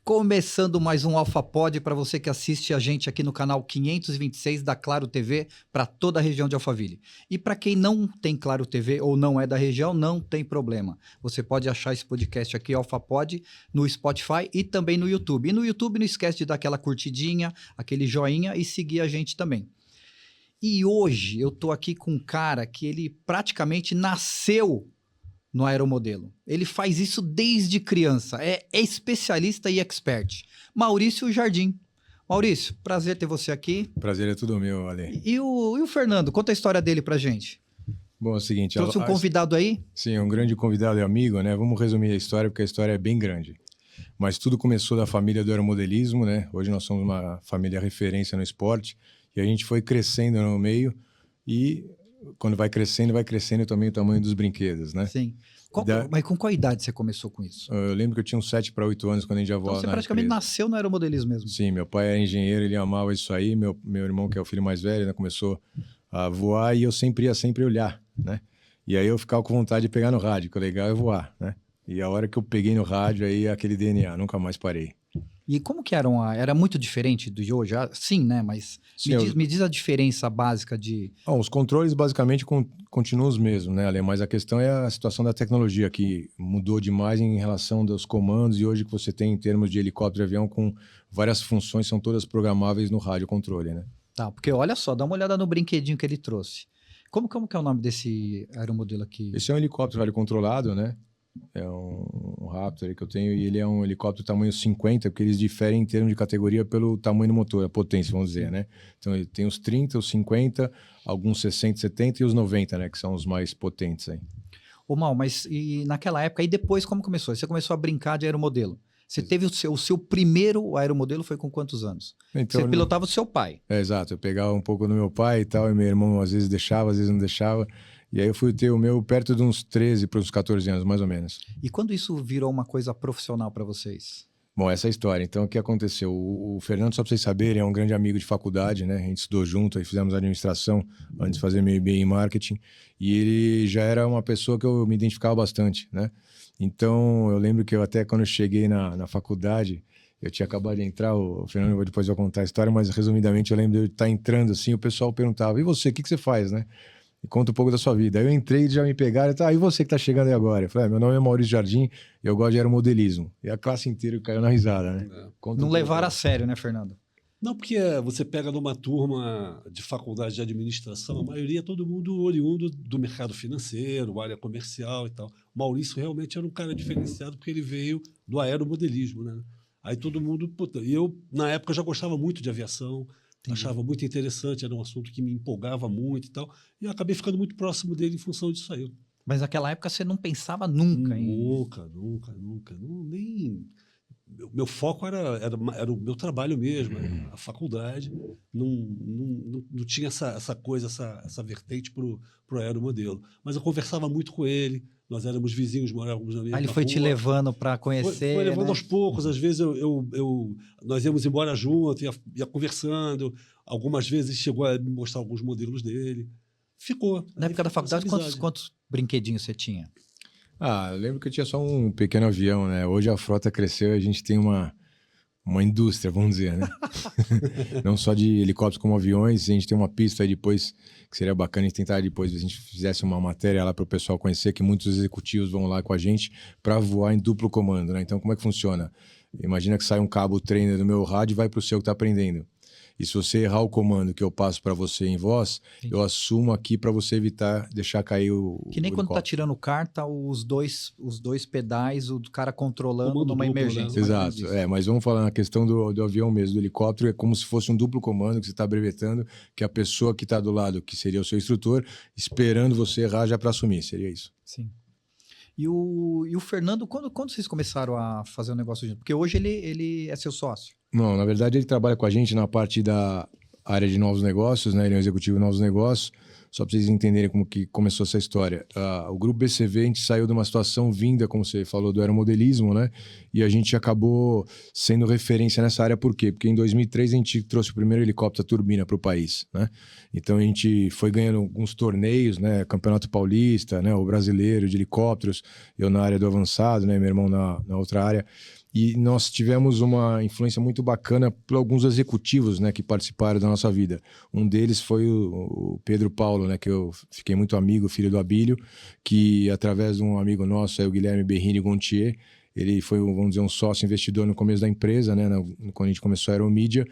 Começando mais um AlphaPod para você que assiste a gente aqui no canal 526 da Claro TV para toda a região de Alphaville. E para quem não tem Claro TV ou não é da região, não tem problema. Você pode achar esse podcast aqui, AlphaPod, no Spotify e também no YouTube. E no YouTube não esquece de dar aquela curtidinha, aquele joinha e seguir a gente também. E hoje eu tô aqui com um cara que ele praticamente nasceu no aeromodelo. Ele faz isso desde criança. É especialista e expert. Maurício Jardim. Maurício, prazer ter você aqui. Prazer é tudo meu, Ale. E o Fernando, conta a história dele pra gente. Bom, é o seguinte... Trouxe um convidado aí? Sim, um grande convidado e amigo, né? Vamos resumir a história, porque a história é bem grande. Mas tudo começou da família do aeromodelismo, né? Hoje nós somos uma família referência no esporte. E a gente foi crescendo no meio e... Quando vai crescendo também o tamanho dos brinquedos, né? Sim. Mas com qual idade você começou com isso? Eu lembro que eu tinha uns 7 para 8 anos quando a gente já voava. Então você praticamente nasceu no aeromodelismo mesmo. Sim, meu pai era engenheiro, ele amava isso aí. Meu irmão, que é o filho mais velho, né, começou a voar e eu sempre ia olhar, né? E aí eu ficava com vontade de pegar no rádio, que o legal é voar, né? E a hora que eu peguei no rádio, aí aquele DNA, nunca mais parei. E como que era muito diferente do de hoje? Sim, né? Mas sim, me diz a diferença básica de... Bom, os controles basicamente continuam os mesmos, né, Ale? Mas a questão é a situação da tecnologia, que mudou demais em relação dos comandos e hoje que você tem em termos de helicóptero e avião com várias funções, são todas programáveis no rádio controle, né? Tá, porque olha só, dá uma olhada no brinquedinho que ele trouxe. Como que é o nome desse aeromodelo aqui? Esse é um helicóptero rádio controlado, né? É um Raptor que eu tenho e ele é um helicóptero tamanho 50, porque eles diferem em termos de categoria pelo tamanho do motor, a potência, vamos dizer, né? Então ele tem os 30, os 50, alguns 60, 70 e os 90, né? Que são os mais potentes aí. Ô Mal, mas e naquela época, aí depois como começou? Você começou a brincar de aeromodelo. Você teve o seu primeiro aeromodelo foi com quantos anos? Então, você pilotava o seu pai. É, exato, eu pegava um pouco do meu pai e tal, e meu irmão às vezes deixava, às vezes não deixava. E aí eu fui ter o meu perto de uns 13 para uns 14 anos, mais ou menos. E quando isso virou uma coisa profissional para vocês? Bom, essa é a história. Então, o que aconteceu? O Fernando, só para vocês saberem, é um grande amigo de faculdade, né? A gente estudou junto, aí fizemos administração antes de fazer meu MBA em marketing. E ele já era uma pessoa que eu me identificava bastante, né? Então, eu lembro que eu até quando eu cheguei na faculdade, eu tinha acabado de entrar, o Fernando depois vai contar a história, mas resumidamente eu lembro de eu estar entrando assim, o pessoal perguntava, e você, o que você faz, né? E conta um pouco da sua vida. Aí eu entrei e já me pegaram, e você que tá chegando aí agora? Eu falei, meu nome é Maurício Jardim, eu gosto de aeromodelismo. E a classe inteira caiu na risada, né? Não levaram a sério, né, Fernando? Não, porque você pega numa turma de faculdade de administração, a maioria é todo mundo oriundo do mercado financeiro, área comercial e tal. Maurício realmente era um cara diferenciado porque ele veio do aeromodelismo, né? Aí todo mundo... Puta, e eu, na época, já gostava muito de aviação, achava muito interessante, era um assunto que me empolgava muito e tal. E eu acabei ficando muito próximo dele em função disso aí. Mas naquela época você não pensava nunca em... Nunca. Nem... Meu foco era o meu trabalho mesmo, a faculdade. Não tinha essa coisa, essa vertente para o aeromodelo. Mas eu conversava muito com ele, nós éramos vizinhos, morávamos na mesma ele foi rua. te levando para conhecer, Foi levando, né? Aos poucos, às vezes nós íamos embora junto, ia conversando. Algumas vezes chegou a me mostrar alguns modelos dele. Ficou. Na época da faculdade, quantos brinquedinhos você tinha? Eu lembro que eu tinha só um pequeno avião, né? Hoje a frota cresceu e a gente tem uma indústria, vamos dizer, né? Não só de helicópteros como aviões, a gente tem uma pista aí depois, que seria bacana a gente tentar depois, se a gente fizesse uma matéria lá para o pessoal conhecer, que muitos executivos vão lá com a gente para voar em duplo comando, né? Então como é que funciona? Imagina que sai um cabo trainer do meu rádio e vai para o seu que está aprendendo. E se você errar o comando que eu passo para você em voz, eu assumo aqui para você evitar deixar cair o Que nem quando tá tirando carta, os dois pedais, o cara controlando numa emergência. Né? Exato, mas vamos falar na questão do avião mesmo, do helicóptero, é como se fosse um duplo comando que você está brevetando, que a pessoa que está do lado, que seria o seu instrutor, esperando você errar já para assumir, seria isso. Sim. E o Fernando, quando vocês começaram a fazer um negócio junto? Porque hoje ele é seu sócio. Não, na verdade ele trabalha com a gente na parte da área de novos negócios, né? Ele é um executivo de novos negócios. Só para vocês entenderem como que começou essa história. O Grupo BCV, a gente saiu de uma situação vinda, como você falou, do aeromodelismo, né? E a gente acabou sendo referência nessa área. Por quê? Porque em 2003 a gente trouxe o primeiro helicóptero turbina para o país, né? Então a gente foi ganhando alguns torneios, né? Campeonato Paulista, né? O brasileiro de helicópteros, eu na área do avançado, né? Meu irmão na outra área. E nós tivemos uma influência muito bacana por alguns executivos, né, que participaram da nossa vida. Um deles foi o Pedro Paulo, né, que eu fiquei muito amigo, filho do Abílio, que através de um amigo nosso, o Guilherme Berrini Gontier, ele foi, vamos dizer, um sócio investidor no começo da empresa, né, quando a gente começou a Aeromídia.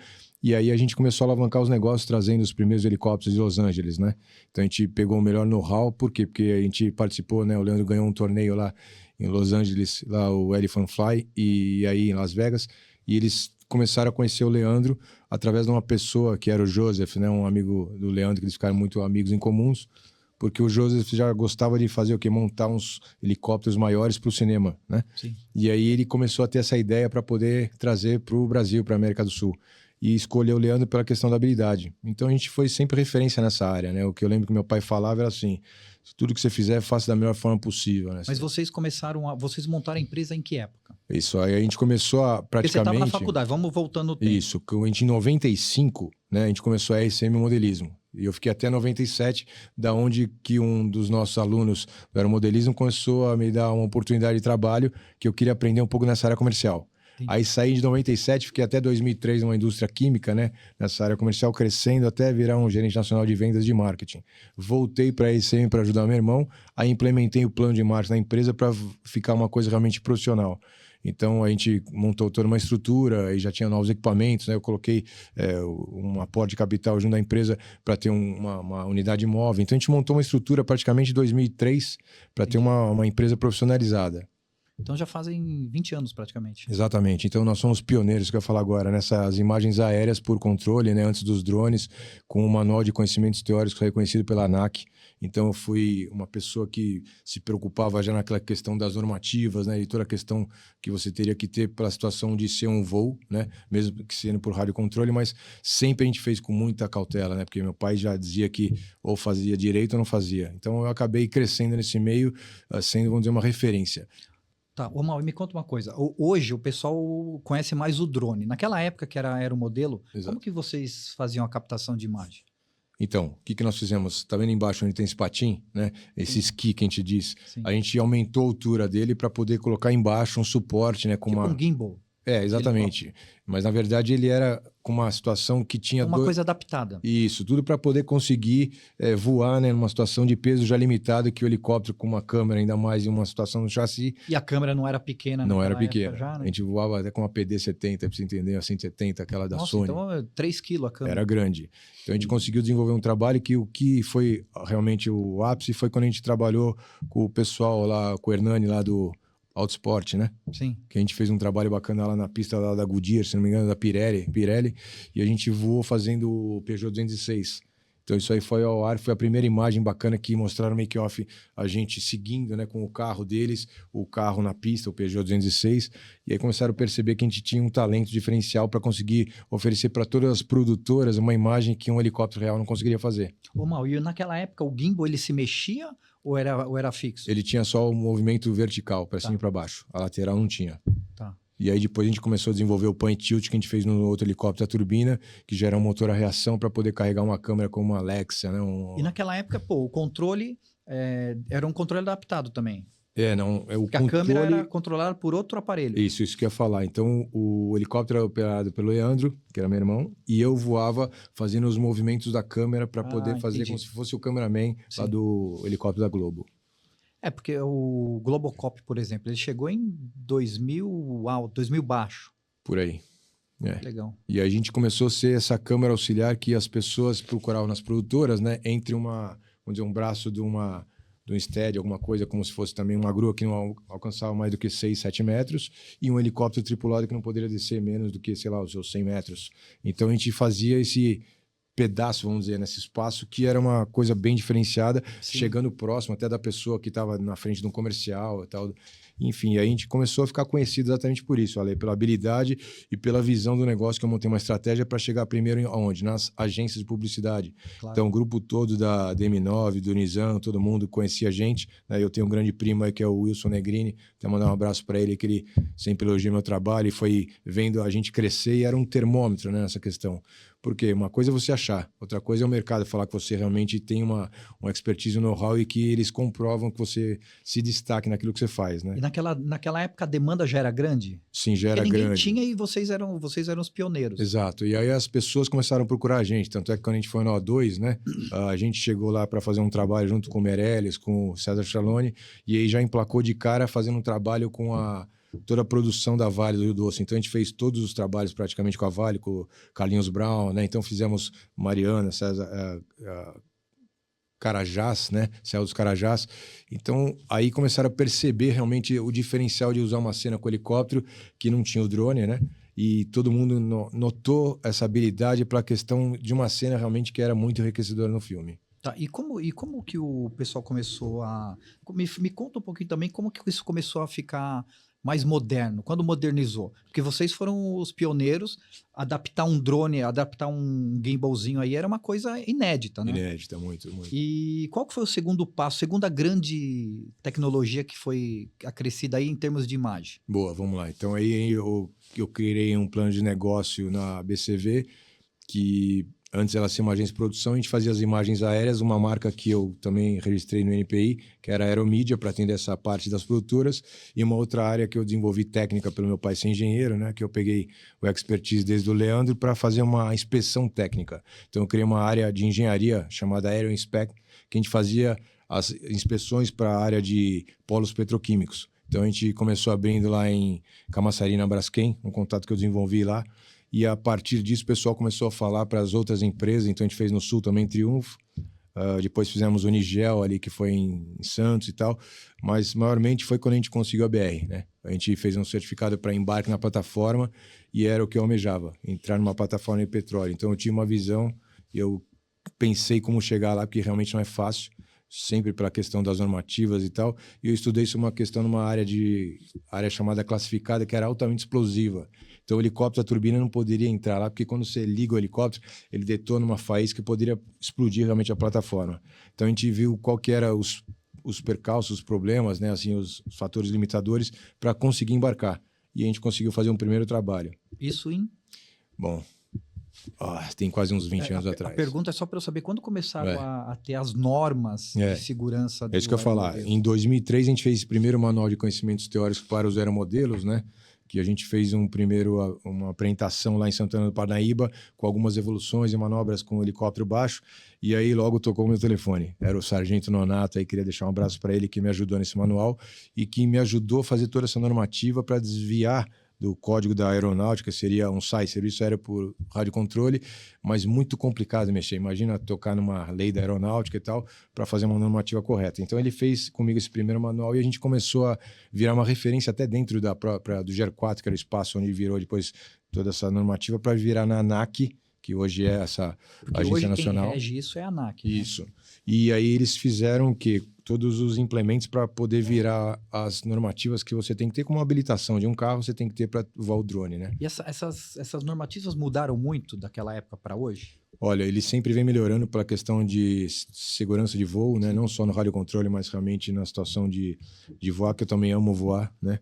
E aí a gente começou a alavancar os negócios trazendo os primeiros helicópteros de Los Angeles, né? Então a gente pegou o melhor know-how, por quê? Porque a gente participou, né? O Leandro ganhou um torneio lá em Los Angeles, lá o Elephant Fly, e aí em Las Vegas, e eles começaram a conhecer o Leandro através de uma pessoa que era o Joseph, né? Um amigo do Leandro, que eles ficaram muito amigos em comuns, porque o Joseph já gostava de fazer o quê? Montar uns helicópteros maiores para o cinema, né? Sim. E aí ele começou a ter essa ideia para poder trazer para o Brasil, para a América do Sul. E escolheu o Leandro pela questão da habilidade. Então a gente foi sempre referência nessa área, né? O que eu lembro que meu pai falava era assim: tudo que você fizer, faça da melhor forma possível, né? Mas vocês vocês montaram a empresa em que época? Isso, aí a gente começou a Porque você praticamente... estava na faculdade, vamos voltando no tempo. Isso, que a gente em 95, né, a gente começou a RCM Modelismo. E eu fiquei até 97, da onde que um dos nossos alunos do aeromodelismo começou a me dar uma oportunidade de trabalho que eu queria aprender um pouco nessa área comercial. Entendi. Aí saí de 97, fiquei até 2003 numa indústria química, né? Nessa área comercial, crescendo até virar um gerente nacional de vendas de marketing. Voltei para a ECM para ajudar meu irmão, aí implementei o plano de marketing da empresa para ficar uma coisa realmente profissional. Então a gente montou toda uma estrutura e já tinha novos equipamentos, né? Eu coloquei um aporte de capital junto da empresa para ter uma unidade móvel. Então a gente montou uma estrutura praticamente em 2003 para ter uma empresa profissionalizada. Então já fazem 20 anos praticamente. Exatamente. Então nós somos pioneiros, que eu ia falar agora, nessas imagens aéreas por controle, né, antes dos drones, com um manual de conhecimentos teóricos reconhecido pela ANAC. Então eu fui uma pessoa que se preocupava já naquela questão das normativas, né, e toda a questão que você teria que ter para a situação de ser um voo, né, mesmo que sendo por radiocontrole, mas sempre a gente fez com muita cautela, né, porque meu pai já dizia que ou fazia direito ou não fazia. Então eu acabei crescendo nesse meio, sendo, vamos dizer, uma referência. Tá, ô Mal, me conta uma coisa. Hoje o pessoal conhece mais o drone. Naquela época que era aeromodelo, Exato. como que vocês faziam a captação de imagem? Então, o que nós fizemos? Tá vendo embaixo onde tem esse patim, né? Esse esqui que a gente diz. Sim. A gente aumentou a altura dele para poder colocar embaixo um suporte, né? Com Tipo uma... um gimbal, exatamente. Mas na verdade ele era com uma situação que tinha uma coisa adaptada. Isso, tudo para poder conseguir voar, né? Numa situação de peso já limitado, que o helicóptero com uma câmera, ainda mais em uma situação no chassi. E a câmera não era pequena Não era naquela pequena. época já, né? A gente voava até com uma PD-70, para você entender, a 170, aquela da Nossa, Sony. então é 3 quilos a câmera. Era grande. Então a gente conseguiu desenvolver um trabalho que o que foi realmente o ápice foi quando a gente trabalhou com o pessoal lá, com o Hernani lá do Autosport, né? Sim. Que a gente fez um trabalho bacana lá na pista lá da Goodyear, se não me engano, da Pirelli, e a gente voou fazendo o Peugeot 206. Então isso aí foi ao ar, foi a primeira imagem bacana que mostraram make-off a gente seguindo, né, com o carro deles, o carro na pista, o Peugeot 206, e aí começaram a perceber que a gente tinha um talento diferencial para conseguir oferecer para todas as produtoras uma imagem que um helicóptero real não conseguiria fazer. Ô Mal, e naquela época o gimbal ele se mexia ou era fixo? Ele tinha só o movimento vertical, para Tá. cima e para baixo, a lateral não tinha. Tá. E aí depois a gente começou a desenvolver o point tilt que a gente fez no outro helicóptero, a turbina, que gera um motor a reação para poder carregar uma câmera como uma Alexa, né? E naquela época, pô, o controle era um controle adaptado também. Não, é o Porque controle... a câmera era controlada por outro aparelho. Isso que eu ia falar. Então, o helicóptero era operado pelo Leandro, que era meu irmão, e eu voava fazendo os movimentos da câmera para poder fazer entendi. como se fosse o cameraman lá Sim. do helicóptero da Globo. Porque o Globocop, por exemplo, ele chegou em 2000 alto, 2000 baixo. Por aí. Legal. E a gente começou a ser essa câmera auxiliar que as pessoas procuravam nas produtoras, né? Entre vamos dizer, um braço de um stead, alguma coisa, como se fosse também uma grua que não alcançava mais do que 6, 7 metros, e um helicóptero tripulado que não poderia descer menos do que, sei lá, os seus 100 metros. Então a gente fazia esse pedaço, vamos dizer, nesse espaço, que era uma coisa bem diferenciada, Sim. chegando próximo até da pessoa que estava na frente de um comercial e tal. Enfim, aí a gente começou a ficar conhecido exatamente por isso, Ale, pela habilidade e pela visão do negócio, que eu montei uma estratégia para chegar primeiro aonde? Nas agências de publicidade. Claro. Então, o grupo todo da DM9, do Nizam, todo mundo conhecia a gente, né? Eu tenho um grande primo aí que é o Wilson Negrini, até mandar um abraço para ele, que ele sempre elogia meu trabalho e foi vendo a gente crescer e era um termômetro, né, nessa questão. Porque uma coisa é você achar, outra coisa é o mercado falar que você realmente tem uma expertise, um know-how e que eles comprovam que você se destaque naquilo que você faz, né? E naquela época a demanda já era grande? Sim, já Porque era ninguém grande. tinha e vocês eram os pioneiros. Exato. E aí as pessoas começaram a procurar a gente. Tanto é que quando a gente foi no O2, né? A gente chegou lá para fazer um trabalho junto com o Meirelles, com o César Chalone, e aí já emplacou de cara fazendo um trabalho com toda a produção da Vale do Rio Doce. Então a gente fez todos os trabalhos praticamente com a Vale, com o Carlinhos Brown, né? Então fizemos Mariana, César, Carajás, né? Céu dos Carajás. Então, aí começaram a perceber realmente o diferencial de usar uma cena com helicóptero, que não tinha o drone, né? E todo mundo notou essa habilidade para a questão de uma cena realmente que era muito enriquecedora no filme. Tá, e como que o pessoal começou a... Me conta um pouquinho também como que isso começou a ficar mais moderno, quando modernizou? Porque vocês foram os pioneiros, adaptar um drone, adaptar um gimbalzinho aí era uma coisa inédita, né? Inédita, muito, muito. E qual que foi o segundo passo, segunda grande tecnologia que foi acrescida aí em termos de imagem? Boa, vamos lá. Então aí eu criei um plano de negócio na BCV, que antes ela ser uma agência de produção, a gente fazia as imagens aéreas, uma marca que eu também registrei no NPI, que era a Aeromídia, para atender essa parte das produtoras, e uma outra área que eu desenvolvi técnica pelo meu pai ser engenheiro, né, que eu peguei o expertise desde o Leandro para fazer uma inspeção técnica. Então eu criei uma área de engenharia chamada Aero Inspect, que a gente fazia as inspeções para a área de polos petroquímicos. Então a gente começou abrindo lá em Camaçari, na Braskem, um contato que eu desenvolvi lá. E a partir disso o pessoal começou a falar para as outras empresas. Então a gente fez no Sul também Triunfo. Depois fizemos o Nigel ali, que foi em Santos e tal. Mas maiormente foi quando a gente conseguiu a BR, né? A gente fez um certificado para embarque na plataforma e era o que eu almejava, entrar numa plataforma de petróleo. Então eu tinha uma visão e eu pensei como chegar lá, porque realmente não é fácil. Sempre pela questão das normativas e tal, e eu estudei isso uma questão numa área chamada classificada, que era altamente explosiva. Então o helicóptero, a turbina não poderia entrar lá, porque quando você liga o helicóptero, ele detona uma faísca que poderia explodir realmente a plataforma. Então a gente viu qual que era os percalços, os problemas, né, assim, os fatores limitadores para conseguir embarcar. E a gente conseguiu fazer um primeiro trabalho. Isso em... Bom, tem quase uns 20 anos atrás. A pergunta é só para eu saber quando começaram a ter as normas de segurança. É isso que eu ia falar. Em 2003, a gente fez o primeiro manual de conhecimentos teóricos para os aeromodelos, né? Que a gente fez uma apresentação lá em Santana do Parnaíba, com algumas evoluções e manobras com o helicóptero baixo, e aí logo tocou o meu telefone. Era o Sargento Nonato, aí queria deixar um abraço para ele, que me ajudou nesse manual, e que me ajudou a fazer toda essa normativa para desviar do código da aeronáutica, seria um SAI, Serviço Aéreo por Radiocontrole, mas muito complicado mexer. Imagina tocar numa lei da aeronáutica e tal, para fazer uma normativa correta. Então ele fez comigo esse primeiro manual e a gente começou a virar uma referência até dentro do GER4, que era o espaço onde virou depois toda essa normativa, para virar na ANAC, que hoje é essa agência hoje nacional. Quem rege isso é a ANAC. Isso. Né? E aí eles fizeram todos os implementos para poder virar as normativas que você tem que ter como habilitação de um carro, você tem que ter para voar o drone, né? E essas normativas mudaram muito daquela época para hoje? Olha, ele sempre vem melhorando pela questão de segurança de voo, né? Não só no radiocontrole, mas realmente na situação de voar, que eu também amo voar, né?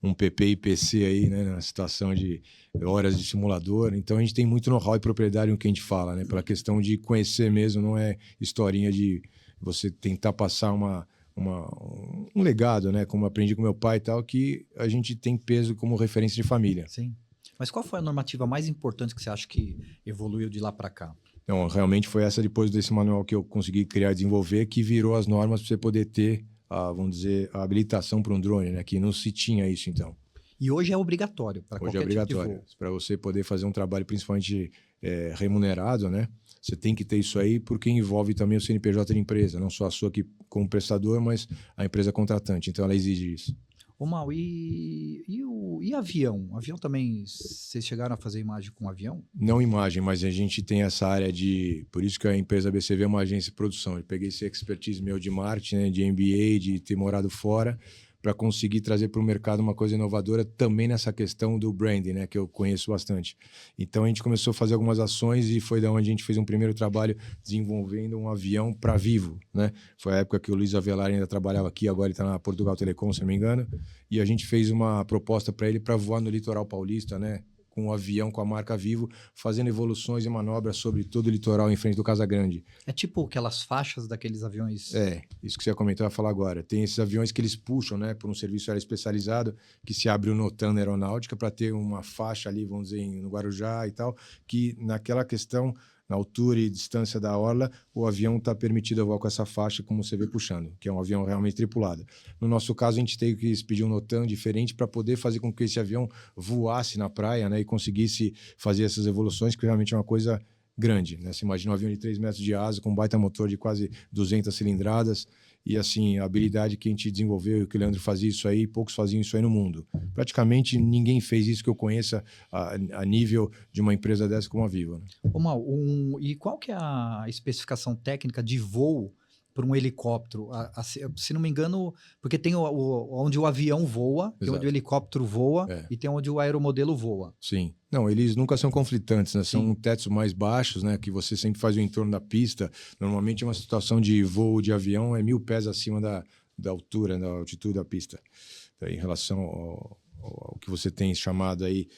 Um PP e PC aí, né? Na situação de horas de simulador. Então a gente tem muito know-how e propriedade no que a gente fala, né? Pela questão de conhecer mesmo, não é historinha de você tentar passar um legado, né? Como aprendi com meu pai e tal, que a gente tem peso como referência de família. Sim. Mas qual foi a normativa mais importante que você acha que evoluiu de lá para cá? Não, realmente foi essa depois desse manual que eu consegui criar e desenvolver, que virou as normas para você poder ter, vamos dizer, a habilitação para um drone, né? Que não se tinha isso então. E hoje é obrigatório para qualquer tipo de voo. Para você poder fazer um trabalho principalmente remunerado, né? Você tem que ter isso aí porque envolve também o CNPJ da empresa, não só a sua aqui como prestador, mas a empresa contratante. Então ela exige isso. Ô Mal, e avião? Avião também, vocês chegaram a fazer imagem com avião? Não imagem, mas a gente tem essa área de... Por isso que a empresa BCV é uma agência de produção. Eu peguei esse expertise meu de marketing, né, de MBA, de ter morado fora, para conseguir trazer para o mercado uma coisa inovadora também nessa questão do branding, né, que eu conheço bastante. Então a gente começou a fazer algumas ações e foi da onde a gente fez um primeiro trabalho desenvolvendo um avião para Vivo, né? Foi a época que o Luiz Avelar ainda trabalhava aqui, agora ele está na Portugal Telecom, se não me engano, e a gente fez uma proposta para ele para voar no litoral paulista, né? com o avião, com a marca Vivo, fazendo evoluções e manobras sobre todo o litoral em frente do Casagrande. É tipo aquelas faixas daqueles aviões. É, isso que você ia comentar, eu ia falar agora. Tem esses aviões que eles puxam, né, por um serviço aéreo especializado, que se abre o Notan na aeronáutica para ter uma faixa ali, vamos dizer, no Guarujá e tal, que naquela questão, na altura e distância da orla, o avião está permitido a voar com essa faixa, como você vê puxando, que é um avião realmente tripulado. No nosso caso, a gente teve que pedir um Notan diferente para poder fazer com que esse avião voasse na praia, né, e conseguisse fazer essas evoluções, que realmente é uma coisa grande, né? Você imagina um avião de 3 metros de asa, com um baita motor de quase 200 cilindradas, e assim, a habilidade que a gente desenvolveu e que o Leandro fazia isso aí, poucos faziam isso aí no mundo. Praticamente ninguém fez isso que eu conheça a nível de uma empresa dessa como a Viva, né? Ô, Mal, e qual que é a especificação técnica de voo para um helicóptero? Se não me engano, porque tem onde o avião voa, tem onde o helicóptero voa e tem onde o aeromodelo voa. Sim. Não, eles nunca são conflitantes, né? Sim. São tetos mais baixos, né? Que você sempre faz o entorno da pista. Normalmente uma situação de voo de avião é 1.000 pés acima da altura, da altitude da pista. Então, em relação ao que você tem chamado aí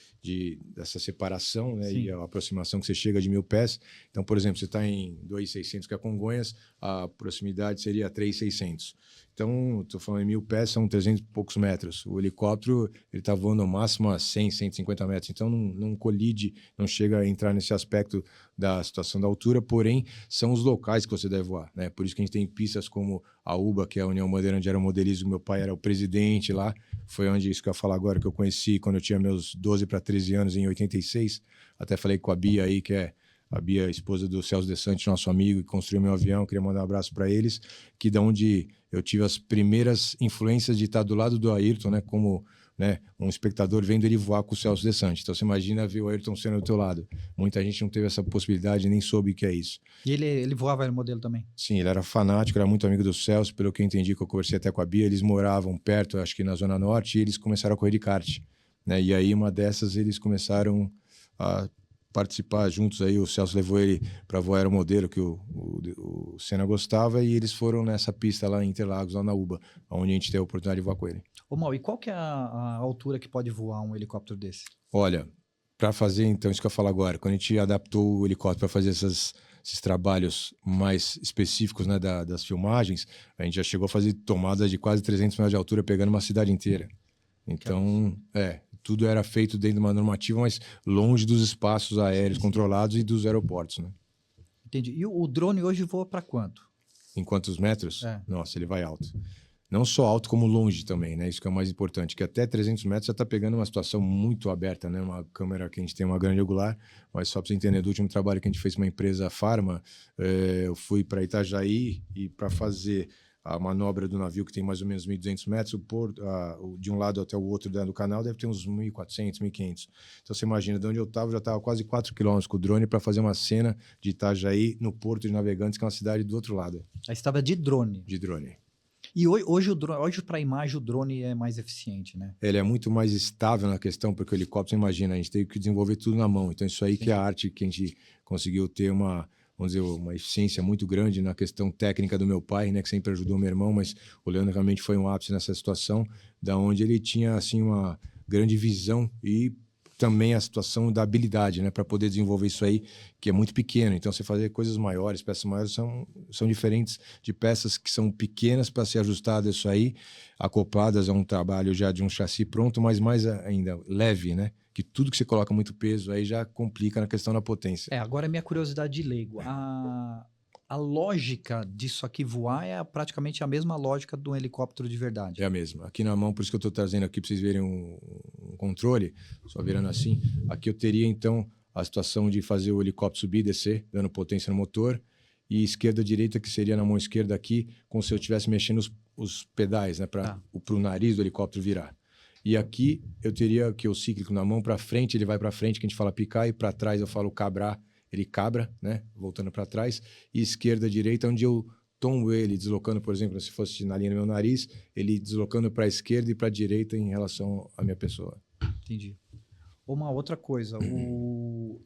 dessa separação, né? E a aproximação que você chega de 1.000 pés. Então, por exemplo, você está em 2.600, que é Congonhas, a proximidade seria 3.600. Então, estou falando em 1.000 pés, são 300 e poucos metros. O helicóptero, ele está voando ao máximo a 100, 150 metros. Então, não colide, não chega a entrar nesse aspecto da situação da altura, porém, são os locais que você deve voar, né? Por isso que a gente tem pistas como a UBA, que é a União Bandeira de Aeromodelismo, meu pai era o presidente lá, foi onde, isso que eu ia falar agora, que eu conheci quando eu tinha meus 12 para 13 anos, em 86. Até falei com a Bia aí, que é a Bia, esposa do Celso De Santis, nosso amigo, que construiu meu avião. Queria mandar um abraço para eles, que da onde eu tive as primeiras influências de estar do lado do Ayrton, né, como, né, um espectador vendo ele voar com o Celso De Santis. Então você imagina ver o Ayrton Senna do teu lado. Muita gente não teve essa possibilidade, nem soube o que é isso. E ele voava aeromodelo também? Sim, ele era fanático, era muito amigo do Celso, pelo que eu entendi, que eu conversei até com a Bia. Eles moravam perto, acho que na Zona Norte, e eles começaram a correr de kart, né? E aí uma dessas eles começaram a participar juntos aí, o Celso levou ele para voar aeromodelo, que o Senna gostava, e eles foram nessa pista lá em Interlagos, lá na UBA, onde a gente teve a oportunidade de voar com ele. Ô, Mal, e qual que é a altura que pode voar um helicóptero desse? Olha, para fazer, então, isso que eu falo agora, quando a gente adaptou o helicóptero para fazer esses trabalhos mais específicos, né, das filmagens, a gente já chegou a fazer tomadas de quase 300 metros de altura, pegando uma cidade inteira. Então, tudo era feito dentro de uma normativa, mas longe dos espaços aéreos controlados e dos aeroportos, né? Entendi. E o drone hoje voa para quanto? Em quantos metros? Nossa, ele vai alto. Não só alto, como longe também, né? Isso que é o mais importante, que até 300 metros já está pegando uma situação muito aberta, né? Uma câmera que a gente tem uma grande angular, mas só para você entender, do último trabalho que a gente fez com uma empresa Farma, eu fui para Itajaí e para fazer a manobra do navio, que tem mais ou menos 1.200 metros, de um lado até o outro do canal deve ter uns 1.400, 1.500. Então você imagina, de onde eu estava, já estava quase 4 quilômetros com o drone para fazer uma cena de Itajaí no Porto de Navegantes, que é uma cidade do outro lado. Aí estava de drone. De drone. E hoje para a imagem, o drone é mais eficiente, né? Ele é muito mais estável na questão, porque o helicóptero, imagina, a gente teve que desenvolver tudo na mão. Então isso aí que é a arte que a gente conseguiu ter vamos dizer, uma eficiência muito grande na questão técnica do meu pai, né, que sempre ajudou meu irmão, mas o Leandro realmente foi um ápice nessa situação, da onde ele tinha assim uma grande visão e também a situação da habilidade, né, para poder desenvolver isso aí, que é muito pequeno. Então, você fazer coisas maiores, peças maiores são diferentes de peças que são pequenas para ser ajustadas isso aí, acopladas a um trabalho já de um chassi pronto, mas mais ainda leve, né? Que tudo que você coloca muito peso aí já complica na questão da potência. Agora é minha curiosidade de leigo. A lógica disso aqui voar é praticamente a mesma lógica de um helicóptero de verdade. É a mesma. Aqui na mão, por isso que eu estou trazendo aqui para vocês verem um controle, só virando assim. Aqui eu teria, então, a situação de fazer o helicóptero subir e descer, dando potência no motor, e esquerda e direita, que seria na mão esquerda aqui, como se eu estivesse mexendo os pedais, né, para o nariz do helicóptero virar. E aqui eu teria que o cíclico na mão para frente, ele vai para frente, que a gente fala picar, e para trás eu falo cabrar, ele cabra, né, voltando para trás, e esquerda, direita, onde eu tombo ele, deslocando, por exemplo, se fosse na linha do meu nariz, ele deslocando para a esquerda e para a direita em relação à minha pessoa. Entendi. Uma outra coisa,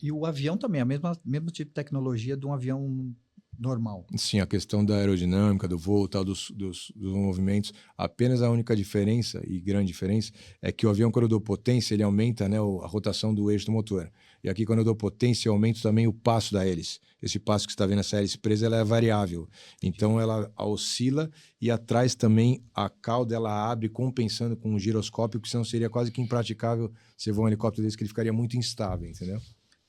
e o avião também, mesmo tipo de tecnologia de um avião normal. Sim, a questão da aerodinâmica, do voo, tal, dos movimentos. Apenas a única diferença, e grande diferença, é que o avião, quando eu dou potência, ele aumenta, né, a rotação do eixo do motor. E aqui, quando eu dou potência, eu aumento também o passo da hélice. Esse passo que você está vendo, essa hélice presa, ela é variável. Então, ela oscila e atrás também a cauda, ela abre compensando com um giroscópio, que senão seria quase que impraticável você voar um helicóptero desse, que ele ficaria muito instável, entendeu?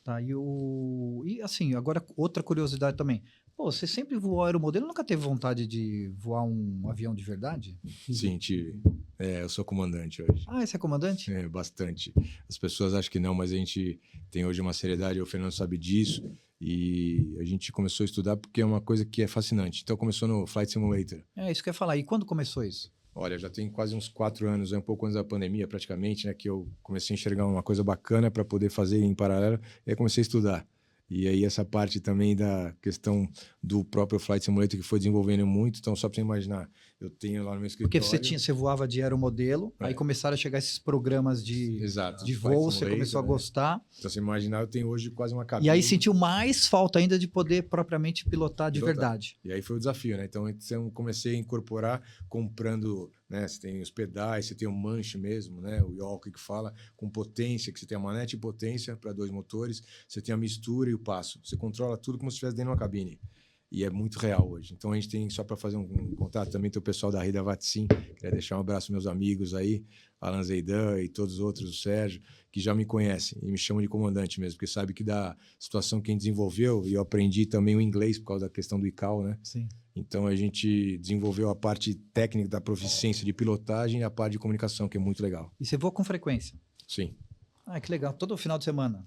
Tá, e assim, agora outra curiosidade também. Pô, você sempre voou aeromodelo, nunca teve vontade de voar um avião de verdade? Sim, tive. Eu sou comandante hoje. Ah, esse é comandante? Bastante. As pessoas acham que não, mas a gente tem hoje uma seriedade, o Fernando sabe disso, e a gente começou a estudar porque é uma coisa que é fascinante. Então começou no Flight Simulator. É isso que eu ia falar. E quando começou isso? Olha, já tem quase uns 4 anos, um pouco antes da pandemia praticamente, né, que eu comecei a enxergar uma coisa bacana para poder fazer em paralelo, e aí comecei a estudar. E aí essa parte também da questão do próprio Flight Simulator que foi desenvolvendo muito, então só para você imaginar, eu tenho lá no meu Porque escritório... você voava de aeromodelo, aí começaram a chegar esses programas Exato, de Flight voo, você Simulator, começou a gostar. Então você imaginar, eu tenho hoje quase uma cabine. E aí sentiu mais falta ainda de poder propriamente pilotar de verdade. E aí foi o desafio, né? Então eu comecei a incorporar comprando, né? Você tem os pedais, você tem o manche mesmo, né? O yoke que fala, com potência, que você tem a manete e potência para 2 motores, você tem a mistura e o passo. Você controla tudo como se estivesse dentro de uma cabine. E é muito real hoje. Então a gente tem, só para fazer um contato, também tem o pessoal da Rida Vatsim, queria deixar um abraço aos meus amigos aí, Alan Zeidan e todos os outros, o Sérgio, que já me conhecem e me chamam de comandante mesmo, porque sabe que da situação que a gente desenvolveu, e eu aprendi também o inglês por causa da questão do ICAO, né? Sim. Então a gente desenvolveu a parte técnica da proficiência de pilotagem e a parte de comunicação, que é muito legal. E você voa com frequência? Sim. Ah, que legal. Todo final de semana.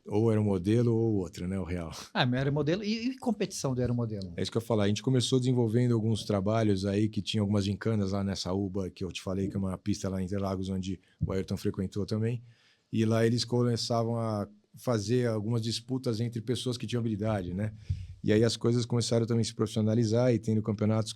Ou era um modelo ou outro, né? O real. Ah, meu aeromodelo. E competição de aeromodelo? É isso que eu ia falar. A gente começou desenvolvendo alguns trabalhos aí que tinha algumas gincanas lá nessa UBA que eu te falei, que é uma pista lá em Interlagos, onde o Ayrton frequentou também. E lá eles começavam a fazer algumas disputas entre pessoas que tinham habilidade, né? E aí as coisas começaram também a se profissionalizar e tendo campeonatos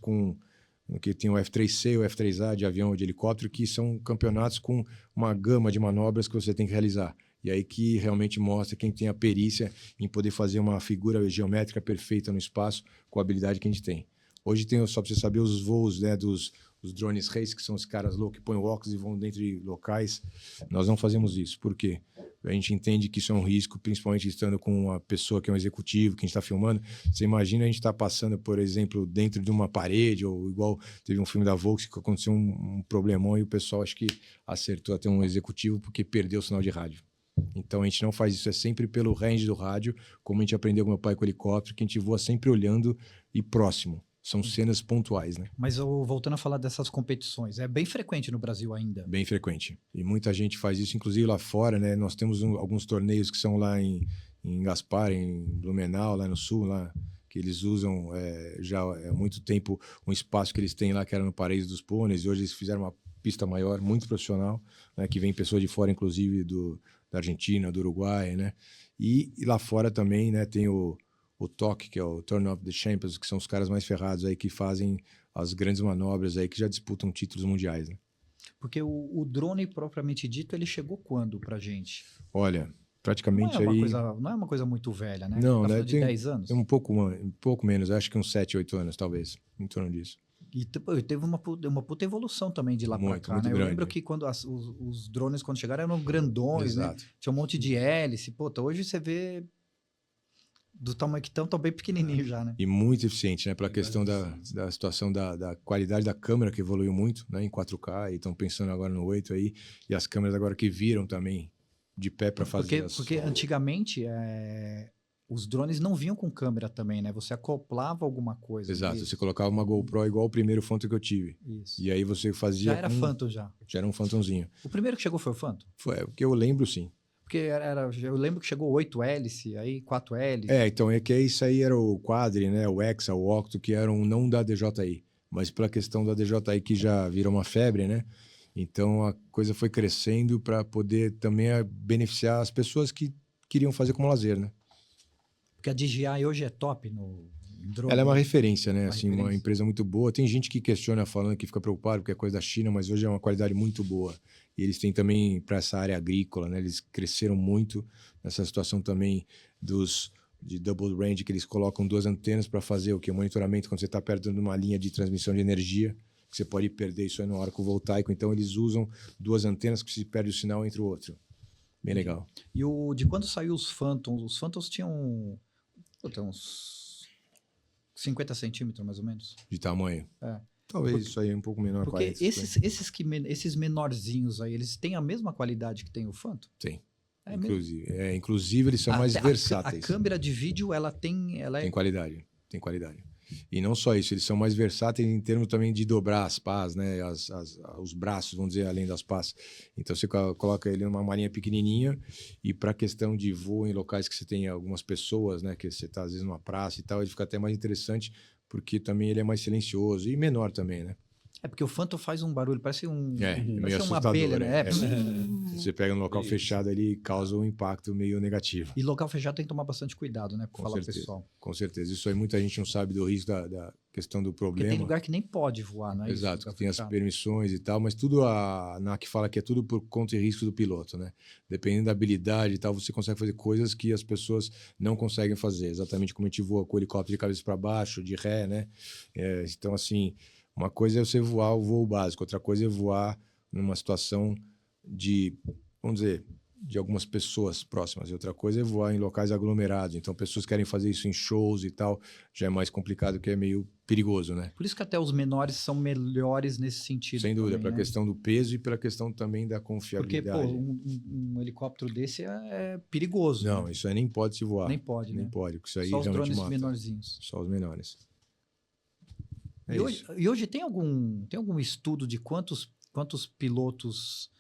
que tem o F3C e o F3A de avião ou de helicóptero, que são campeonatos com uma gama de manobras que você tem que realizar. E aí que realmente mostra quem tem a perícia em poder fazer uma figura geométrica perfeita no espaço com a habilidade que a gente tem. Hoje tem, só para você saber, os voos, né, dos drones race, que são os caras loucos que põem o óculos e vão dentro de locais. Nós não fazemos isso. Por quê? A gente entende que isso é um risco, principalmente estando com uma pessoa que é um executivo, que a gente está filmando. Você imagina a gente estar passando, por exemplo, dentro de uma parede, ou igual teve um filme da Volkswagen que aconteceu um problemão e o pessoal acho que acertou até um executivo porque perdeu o sinal de rádio. Então a gente não faz isso, é sempre pelo range do rádio, como a gente aprendeu com meu pai com o helicóptero, que a gente voa sempre olhando e próximo. São cenas pontuais, né? Mas voltando a falar dessas competições, é bem frequente no Brasil ainda? Bem frequente. E muita gente faz isso, inclusive lá fora, né? Nós temos alguns torneios que são lá em Gaspar, em Blumenau, lá no sul, lá que eles usam já há muito tempo um espaço que eles têm lá, que era no Paraíso dos Pôneis, e hoje eles fizeram uma pista maior, muito profissional, né? Que vem pessoas de fora, inclusive da Argentina, do Uruguai, né? E lá fora também, né? Tem o TOC, que é o Turn of the Champions, que são os caras mais ferrados aí que fazem as grandes manobras aí que já disputam títulos mundiais, né? Porque o drone propriamente dito, ele chegou quando pra gente? Olha, praticamente não é uma coisa muito velha, né? Não, tá né? falando de 10 anos? Tem um pouco menos, acho que uns 7, 8 anos, talvez, em torno disso. E teve uma puta evolução também de lá pra cá, muito né? Eu grande. lembro que quando os drones, quando chegaram, eram grandões, Exato. né? Tinha um monte de hélice. Puta, hoje você vê do tamanho que estão, bem pequenininho já, né? E muito eficiente, né? Pela questão da situação da qualidade da câmera, que evoluiu muito, né? Em 4K, e estão pensando agora no 8 aí. E as câmeras agora que viram também de pé para fazer Porque antigamente os drones não vinham com câmera também, né? Você acoplava alguma coisa. Exato, neles. você colocava uma GoPro igual o primeiro Phantom que eu tive. Isso. E aí você fazia... Já era Phantom já. Já era um Phantomzinho. O primeiro que chegou foi o Phantom? Foi, o que eu lembro, sim. Porque eu lembro que chegou 8 hélice, aí 4 hélice. Então é que isso aí era o Quadri, né? O Hexa, o Octo, que eram não da DJI, mas pela questão da DJI que já virou uma febre, né? Então a coisa foi crescendo para poder também beneficiar as pessoas que queriam fazer como lazer, né? Porque a DJI hoje é top no drone. Ela é uma referência, né? Uma Assim, referência. uma empresa muito boa. Tem gente que questiona falando que fica preocupado porque é coisa da China, mas hoje é uma qualidade muito boa. E eles têm também para essa área agrícola, né? Eles cresceram muito nessa situação também de double range, que eles colocam 2 antenas para fazer o monitoramento quando você está perto de uma linha de transmissão de energia, que você pode perder isso aí no arco voltaico. Então eles usam 2 antenas que se perde o sinal entre o outro. Bem legal. E de quando saiu os Phantoms tinham uns 50 centímetros, mais ou menos. De tamanho. É. Talvez isso aí é um pouco menor. Porque 40, esses menorzinhos aí, eles têm a mesma qualidade que tem o Phantom? Tem. É mesmo? Inclusive, eles são mais versáteis. A câmera de vídeo, Tem qualidade. Tem qualidade. E não só isso, eles são mais versáteis em termos também de dobrar as pás, né? Os braços, vamos dizer, além das pás. Então você coloca ele numa malinha pequenininha e para a questão de voo em locais que você tem algumas pessoas, né? Que você está às vezes numa praça e tal, ele fica até mais interessante porque também ele é mais silencioso e menor também, né? É porque o Phantom faz um barulho, parece meio parece uma assustador, abelha, né? Se você pega no local fechado, ele causa um impacto meio negativo. E local fechado tem que tomar bastante cuidado, né? Pra falar pro pessoal. Com certeza. Isso aí muita gente não sabe do risco da questão do problema. Porque tem lugar que nem pode voar, não é? Exato, isso, tem as permissões e tal, mas tudo a ANAC fala que é tudo por conta e risco do piloto, né? Dependendo da habilidade e tal, você consegue fazer coisas que as pessoas não conseguem fazer. Exatamente como a gente voa com o helicóptero de cabeça para baixo, de ré, né? Então, assim, uma coisa é você voar o voo básico, outra coisa é voar numa situação de, vamos dizer, de algumas pessoas próximas. E outra coisa é voar em locais aglomerados. Então, pessoas querem fazer isso em shows e tal, já é mais complicado, que é meio perigoso, né? Por isso que até os menores são melhores nesse sentido. Sem dúvida, para a né? questão do peso e pela questão também da confiabilidade. Porque, pô, um helicóptero desse é perigoso. Não, né? isso aí nem pode se voar. Nem pode, Nem né? pode, porque isso aí Só os realmente drones mata. menorzinhos. Só os menores. E hoje tem algum estudo de quantos pilotos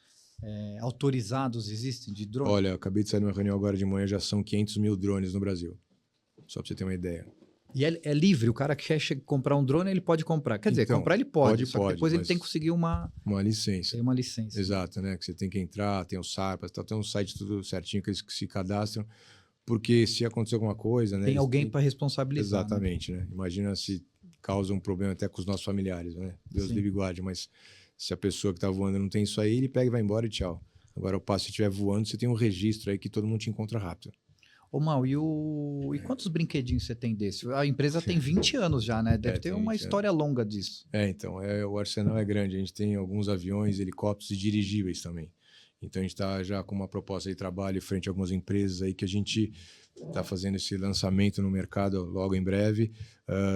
autorizados existem de drone? Olha, eu acabei de sair de uma reunião agora de manhã, já são 500 mil drones no Brasil. Só para você ter uma ideia. E é livre, o cara que quer comprar um drone, ele pode comprar. Quer dizer, Então, comprar ele pode, só que pode, depois ele mas tem que conseguir uma licença. tem uma licença. Exato, né? Que você tem que entrar, tem o SARPAS, tem um site tudo certinho que eles se cadastram, porque se acontecer alguma coisa, né? Tem alguém para responsabilizar. Exatamente, né? Imagina se causa um problema até com os nossos familiares, né? Deus livre e guarde, mas se a pessoa que está voando não tem isso aí, ele pega e vai embora e tchau. Agora, o passo, se estiver voando, você tem um registro aí que todo mundo te encontra rápido. Ô, Mal, e quantos brinquedinhos você tem desse? A empresa tem 20 anos já, né? Deve ter uma história longa disso. Então, o arsenal é grande. A gente tem alguns aviões, helicópteros e dirigíveis também. Então, a gente está já com uma proposta de trabalho frente a algumas empresas aí que a gente está fazendo esse lançamento no mercado logo em breve,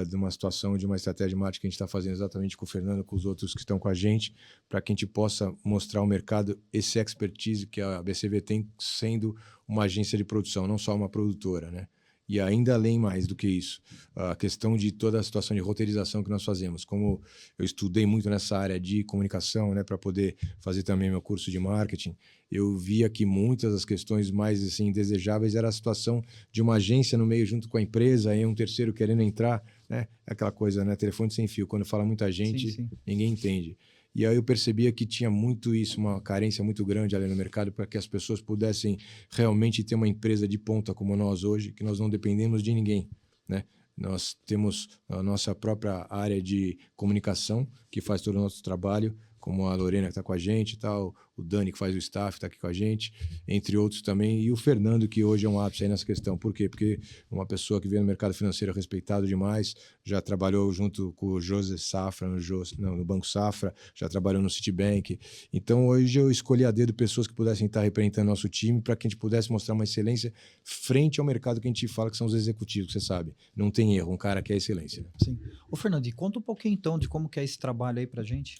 de uma situação, de uma estratégia de marketing que a gente está fazendo exatamente com o Fernando, com os outros que estão com a gente, para que a gente possa mostrar ao mercado esse expertise que a BCV tem, sendo uma agência de produção, não só uma produtora, né? E ainda além mais do que isso, a questão de toda a situação de roteirização que nós fazemos. Como eu estudei muito nessa área de comunicação, né, para poder fazer também meu curso de marketing, eu via que muitas das questões mais assim, desejáveis era a situação de uma agência no meio junto com a empresa, aí um terceiro querendo entrar, né? Aquela coisa, né? Telefone sem fio. Quando fala muita gente, ninguém entende. E aí eu percebia que tinha muito isso, uma carência muito grande ali no mercado para que as pessoas pudessem realmente ter uma empresa de ponta como nós hoje, que nós não dependemos de ninguém, né? Nós temos a nossa própria área de comunicação, que faz todo o nosso trabalho, como a Lorena que está com a gente e tal, o Dani que faz o staff está aqui com a gente, entre outros também, e o Fernando que hoje é um ápice aí nessa questão. Por quê? Porque uma pessoa que veio no mercado financeiro respeitado demais, já trabalhou junto com o José Safra no Banco Safra, já trabalhou no Citibank. Então hoje eu escolhi a dedo pessoas que pudessem estar representando nosso time para que a gente pudesse mostrar uma excelência frente ao mercado que a gente fala que são os executivos, você sabe. Não tem erro, um cara que é excelência. Sim. Ô Fernando, e conta um pouquinho então de como que é esse trabalho aí pra gente.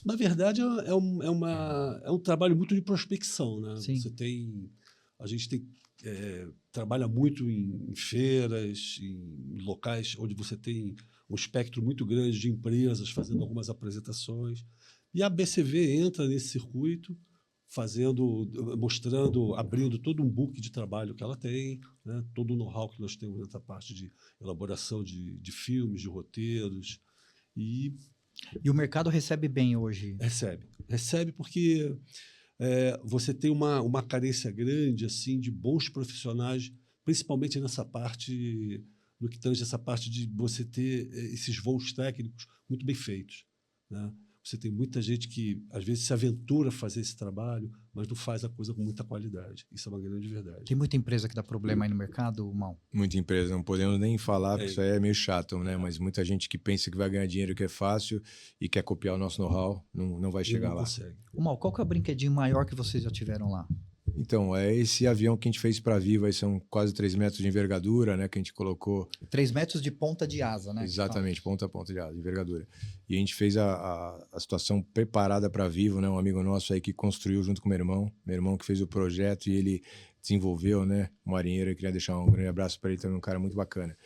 Na verdade, é um trabalho muito de prospecção, né? Sim. A gente trabalha muito em feiras, em locais onde você tem um espectro muito grande de empresas fazendo algumas apresentações. E a BCV entra nesse circuito, mostrando, abrindo todo um book de trabalho que ela tem, né? Todo o know-how que nós temos nessa parte de elaboração de filmes, de roteiros. E o mercado recebe bem hoje? Recebe porque você tem uma carência grande assim de bons profissionais, principalmente nessa parte, no que tange essa parte de você ter esses voos técnicos muito bem feitos, né? Você tem muita gente que, às vezes, se aventura a fazer esse trabalho, mas não faz a coisa com muita qualidade. Isso é uma grande verdade. Tem muita empresa que dá problema aí no mercado, Mal? Muita empresa, não podemos nem falar, porque É. isso aí é meio chato, né? Mas muita gente que pensa que vai ganhar dinheiro, que é fácil, e quer copiar o nosso know-how, não vai E chegar não lá. consegue. Ô, Mal, qual que é o brinquedinho maior que vocês já tiveram lá? Então, é esse avião que a gente fez para a Viva, aí são quase 3 metros de envergadura, né? Que a gente colocou 3 metros de ponta de asa, né? exatamente, ponta a ponta de envergadura. E a gente fez a situação preparada para a Viva, né? Um amigo nosso aí que construiu junto com meu irmão que fez o projeto e ele desenvolveu, né? O marinheiro, eu queria deixar um grande abraço para ele também, um cara muito bacana.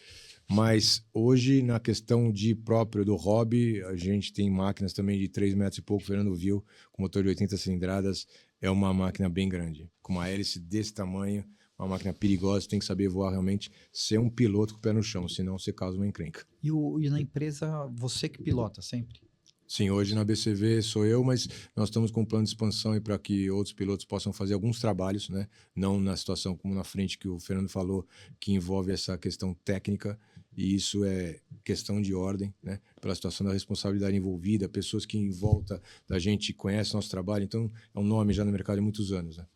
Mas hoje, na questão de próprio do hobby, a gente tem máquinas também de 3 metros e pouco, o Fernando viu, com motor de 80 cilindradas, é uma máquina bem grande, com uma hélice desse tamanho, uma máquina perigosa, tem que saber voar realmente, ser um piloto com o pé no chão, senão você causa uma encrenca. E na empresa, você que pilota sempre? Sim, hoje na BCV sou eu, mas nós estamos com um plano de expansão para que outros pilotos possam fazer alguns trabalhos, né? Não na situação como na frente que o Fernando falou, que envolve essa questão técnica, e isso é questão de ordem, né? Pela situação da responsabilidade envolvida, pessoas que em volta da gente conhecem nosso trabalho, então é um nome já no mercado há muitos anos, né?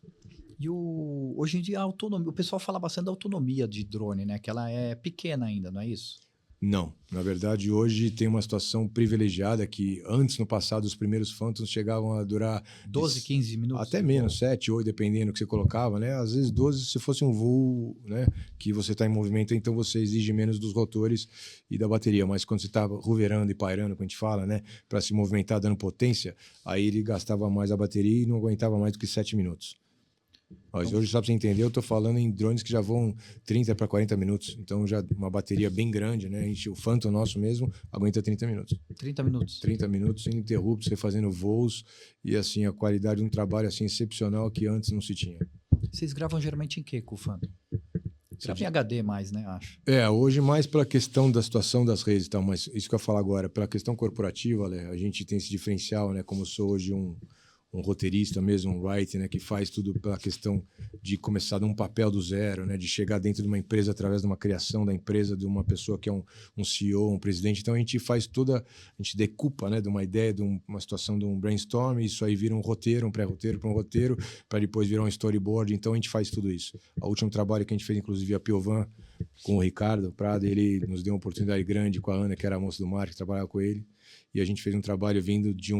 E hoje em dia, a autonomia, o pessoal fala bastante da autonomia de drone, né? Que ela é pequena ainda, não é isso? Não, na verdade hoje tem uma situação privilegiada que antes, no passado, os primeiros Phantoms chegavam a durar 12, 15 minutos? até menos, 7, 8, dependendo do que você colocava, né? Às vezes 12 se fosse um voo, né? Que você está em movimento, então você exige menos dos rotores e da bateria, mas quando você está roverando e pairando, como a gente fala, né? Para se movimentar dando potência, aí ele gastava mais a bateria e não aguentava mais do que 7 minutos. Mas hoje, só para você entender, eu estou falando em drones que já vão 30 para 40 minutos. Então, já uma bateria bem grande, né? O Phantom nosso mesmo aguenta 30 minutos. 30 minutos. 30 minutos ininterruptos, você fazendo voos e, assim, a qualidade de um trabalho, assim, excepcional que antes não se tinha. Vocês gravam geralmente em quê com o Phantom? Grava em HD mais, né, acho. Hoje mais pela questão da situação das redes e tal, mas isso que eu ia falar agora, pela questão corporativa, né? A gente tem esse diferencial, né? Como eu sou hoje um roteirista mesmo, um writer, né, que faz tudo pela questão de começar de um papel do zero, né, de chegar dentro de uma empresa através de uma criação da empresa, de uma pessoa que é um CEO, um presidente. Então a gente faz a gente decupa, né, de uma ideia, de uma situação, de um brainstorm, e isso aí vira um roteiro, um pré-roteiro para um roteiro, para depois virar um storyboard. Então a gente faz tudo isso. O último trabalho que a gente fez, inclusive, a Piovan, com o Ricardo Prado, ele nos deu uma oportunidade grande com a Ana, que era a moça do mar, que trabalhava com ele, e a gente fez um trabalho vindo de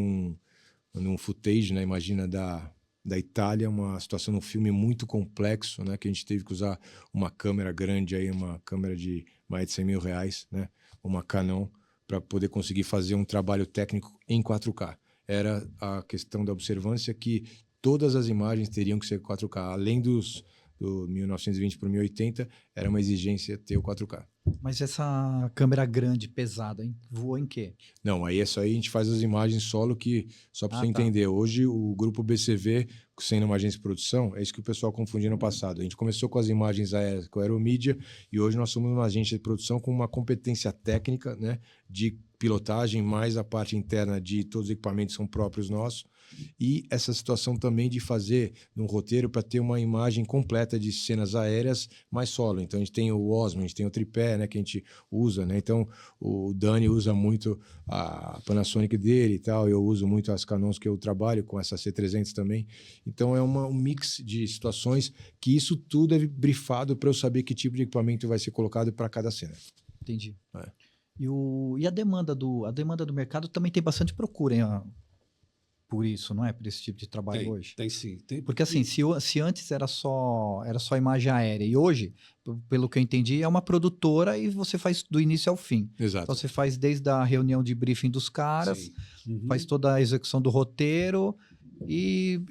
num footage, né? Imagina da Itália, uma situação num filme muito complexo, né? Que a gente teve que usar uma câmera grande, aí, uma câmera de mais de 100 mil reais, né? Uma Canon, para poder conseguir fazer um trabalho técnico em 4K. Era a questão da observância que todas as imagens teriam que ser 4K, além do 1920 por 1080, era uma exigência ter o 4K. Mas essa câmera grande, pesada, hein? Voa em quê? Não, aí é só aí a gente faz as imagens solo que, só para você tá. entender, hoje o grupo BCV, sendo uma agência de produção, é isso que o pessoal confundia no passado. A gente começou com as imagens aéreas, com a Aeromídia, e hoje nós somos uma agência de produção com uma competência técnica, né, de pilotagem, mais a parte interna de todos os equipamentos são próprios nossos, e essa situação também de fazer um roteiro para ter uma imagem completa de cenas aéreas mais solo. Então a gente tem o Osmo, a gente tem o tripé, né, que a gente usa, né? Então o Dani usa muito a Panasonic dele e tal, eu uso muito as Canons que eu trabalho com essa C300 também. Então é um mix de situações que isso tudo é brifado para eu saber que tipo de equipamento vai ser colocado para cada cena. Entendi. É. E a demanda do mercado também tem bastante procura, hein? Por isso, não é? Por esse tipo de trabalho hoje. Tem sim. Porque assim, se antes era só imagem aérea e hoje, pelo que eu entendi, é uma produtora e você faz do início ao fim. Exato. Então você faz desde a reunião de briefing dos caras, faz toda a execução do roteiro e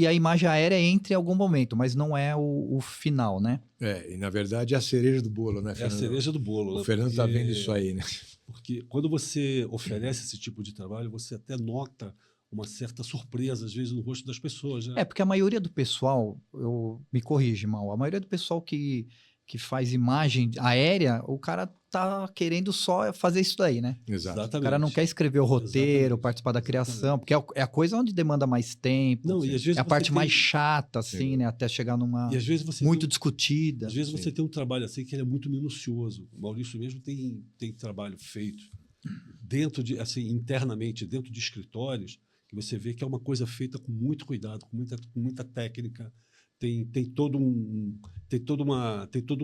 a imagem aérea entra em algum momento, mas não é o final, né? E na verdade é a cereja do bolo, né, Fernando? É a cereja do bolo. O Fernando está vendo isso aí, né? Porque quando você oferece esse tipo de trabalho, você até nota uma certa surpresa, às vezes, no rosto das pessoas, né? Porque a maioria do pessoal, me corrige, Mal, a maioria do pessoal que faz imagem aérea, o cara tá querendo só fazer isso daí, né? Exato. O cara não quer escrever o roteiro, Exatamente. participar da criação, porque é a coisa onde demanda mais tempo, Não, e às vezes é a parte tem... mais chata, assim, Sim. né? Até chegar numa... E às vezes você muito tem... discutida. Às vezes Sim. você tem um trabalho assim que ele é muito minucioso. O Maurício mesmo tem trabalho feito assim, internamente, dentro de escritórios, que você vê que é uma coisa feita com muito cuidado, com muita técnica. Tem todo um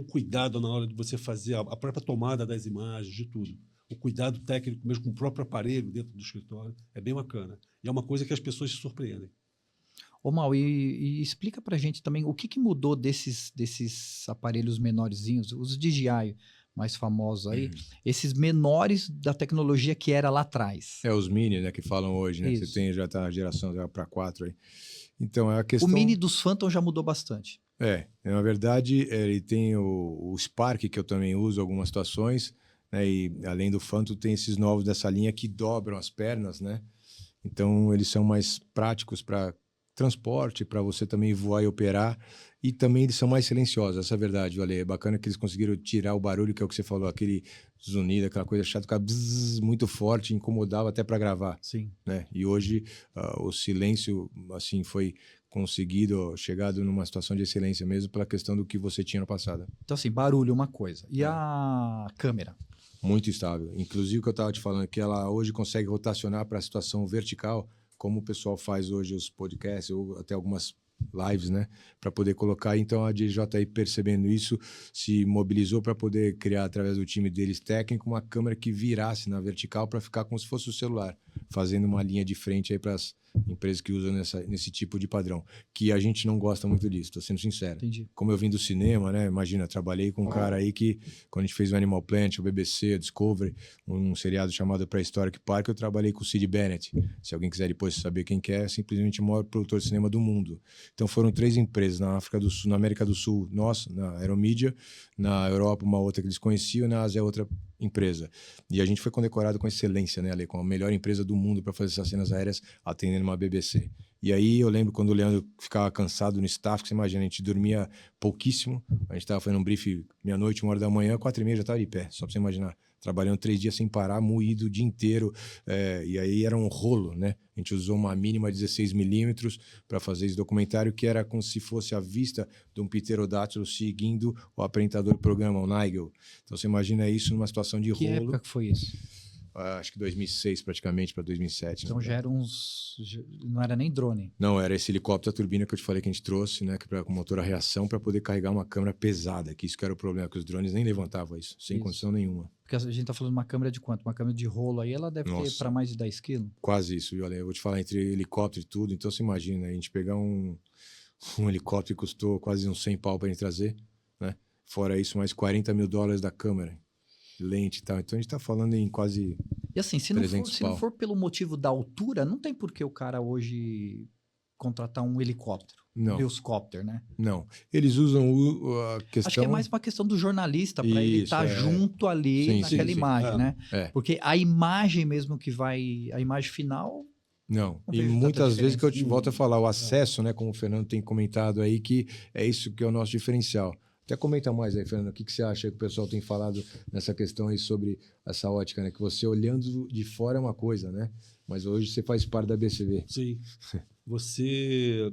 cuidado na hora de você fazer a própria tomada das imagens, de tudo. O cuidado técnico mesmo com o próprio aparelho dentro do escritório é bem bacana. E é uma coisa que as pessoas se surpreendem. Ô, Mal, e explica pra gente também o que mudou desses aparelhos menorzinhos, os DJI mais famosos aí, esses menores da tecnologia que era lá atrás. Os mini, né, que falam hoje, né? Isso. Você tem, já tá na geração para 4 aí. Então, é a questão... O mini dos Phantom já mudou bastante. Na verdade, ele tem o Spark, que eu também uso em algumas situações, né? E além do Phantom, tem esses novos dessa linha que dobram as pernas, né? Então, eles são mais práticos para transporte, para você também voar e operar, e também eles são mais silenciosos, essa é a verdade, Ale. É bacana que eles conseguiram tirar o barulho, que é o que você falou, aquele zunido, aquela coisa chata, ficava muito forte, incomodava até para gravar. Sim. Né? E hoje o silêncio, assim, foi conseguido, chegado numa situação de excelência mesmo pela questão do que você tinha no passado. Então, assim, barulho é uma coisa. E a câmera? Muito estável. Inclusive, o que eu estava te falando, que ela hoje consegue rotacionar para a situação vertical, como o pessoal faz hoje os podcasts ou até algumas lives, né, para poder colocar. Então a DJI, percebendo isso, se mobilizou para poder criar através do time deles técnico uma câmera que virasse na vertical para ficar como se fosse o celular, fazendo uma linha de frente aí para as empresas que usam nesse tipo de padrão, que a gente não gosta muito disso, tô sendo sincero. Entendi. Como eu vim do cinema, né, imagina, trabalhei com um cara aí que, quando a gente fez o Animal Planet, o BBC, o Discovery, um seriado chamado Prehistoric Park, eu trabalhei com o Sid Bennett. Se alguém quiser depois saber quem que é simplesmente o maior produtor de cinema do mundo. Então foram 3 empresas na África do Sul, na América do Sul, nossa, na Aeromídia, na Europa uma outra que eles conheciam, na Ásia outra empresa. E a gente foi condecorado com excelência, né, Ale, com a melhor empresa do mundo para fazer essas cenas aéreas, atendendo uma BBC. E aí eu lembro quando o Leandro ficava cansado no staff, que você imagina, a gente dormia pouquíssimo, a gente estava fazendo um brief meia-noite, 1h da manhã, 4h30 já estava de pé, só para você imaginar. Trabalhando 3 dias sem parar, moído o dia inteiro, e aí era um rolo, né? A gente usou uma mínima 16mm para fazer esse documentário, que era como se fosse a vista de um pterodátilo seguindo o apresentador do programa, o Nigel. Então você imagina isso numa situação de Que rolo. época que foi isso? Acho que 2006 praticamente para 2007. Então já era não era nem drone. Não, era esse helicóptero, a turbina que eu te falei que a gente trouxe, né, com motor a reação para poder carregar uma câmera pesada, que isso que era o problema, que os drones nem levantavam isso, sem condição nenhuma. Porque a gente tá falando de uma câmera de quanto? Uma câmera de rolo aí, ela deve ter para mais de 10 quilos. Quase isso, viu? Eu vou te falar, entre helicóptero e tudo, então você imagina, a gente pegar um helicóptero que custou quase uns 100 pau para gente trazer, né? Fora isso, mais $40 mil da câmera, lente e tal. Então a gente tá falando em quase... E assim, se não for pelo motivo da altura, não tem por que o cara hoje contratar um helicóptero. Não. Um Newscopter, né? Não. Eles usam a questão... Acho que é mais uma questão do jornalista, para ele estar junto ali naquela imagem, né? Porque a imagem mesmo que vai... A imagem final... Não, e muitas vezes que eu te volto a falar, o acesso, né, como o Fernando tem comentado aí, que é isso que é o nosso diferencial. Até comenta mais aí, Fernando, o que você acha que o pessoal tem falado nessa questão aí sobre essa ótica, né? Que você olhando de fora é uma coisa, né? Mas hoje você faz parte da BCV. Sim. Você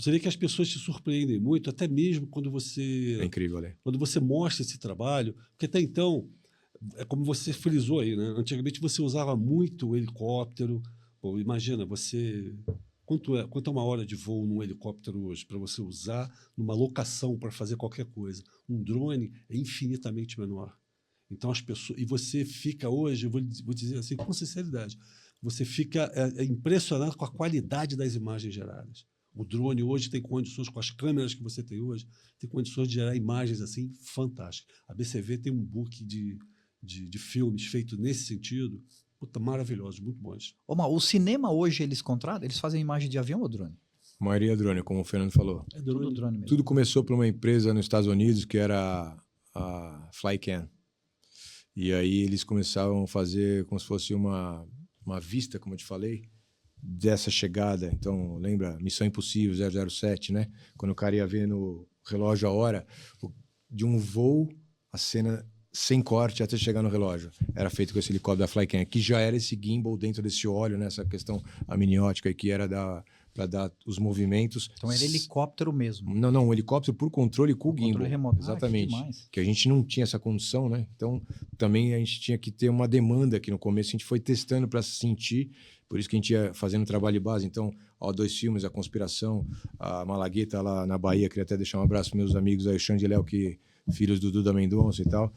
vê que as pessoas te surpreendem muito, até mesmo quando você... É incrível, né? Quando você mostra esse trabalho, porque até então, é como você frisou aí, né? Antigamente você usava muito o helicóptero. Pô, imagina, você... Quanto é uma hora de voo num helicóptero hoje para você usar numa locação para fazer qualquer coisa? Um drone é infinitamente menor. Então as pessoas... E você fica hoje, eu vou dizer assim com sinceridade, você fica impressionado com a qualidade das imagens geradas. O drone hoje tem condições, com as câmeras que você tem hoje, tem condições de gerar imagens assim fantásticas. A BCV tem um book de filmes feito nesse sentido, puta, maravilhosos, muito bons. O cinema hoje eles contratam? Eles fazem imagem de avião ou drone? A maioria é drone, como o Fernando falou. É drone. Tudo drone mesmo. Tudo começou por uma empresa nos Estados Unidos que era a Flycam. E aí eles começavam a fazer como se fosse uma vista, como eu te falei, dessa chegada. Então, lembra? Missão Impossível 007, né? Quando o cara ia ver no relógio a hora, de um voo, a cena... sem corte até chegar no relógio. Era feito com esse helicóptero da Flycam, que já era esse gimbal dentro desse óleo, né? Essa questão amniótica que era da para dar os movimentos. Então era helicóptero mesmo. Não, um helicóptero por concontrole com o gimbal. Controle remoto. Exatamente. Que demais. Que a gente não tinha essa condição, né? Então, também a gente tinha que ter uma demanda que no começo a gente foi testando para sentir, por isso que a gente ia fazendo trabalho de base. Então, ó, 2 filmes, A Conspiração, a Malagueta lá na Bahia, queria até deixar um abraço para meus amigos aí, o Xande e Léo, que filhos do Duda Mendonça e tal.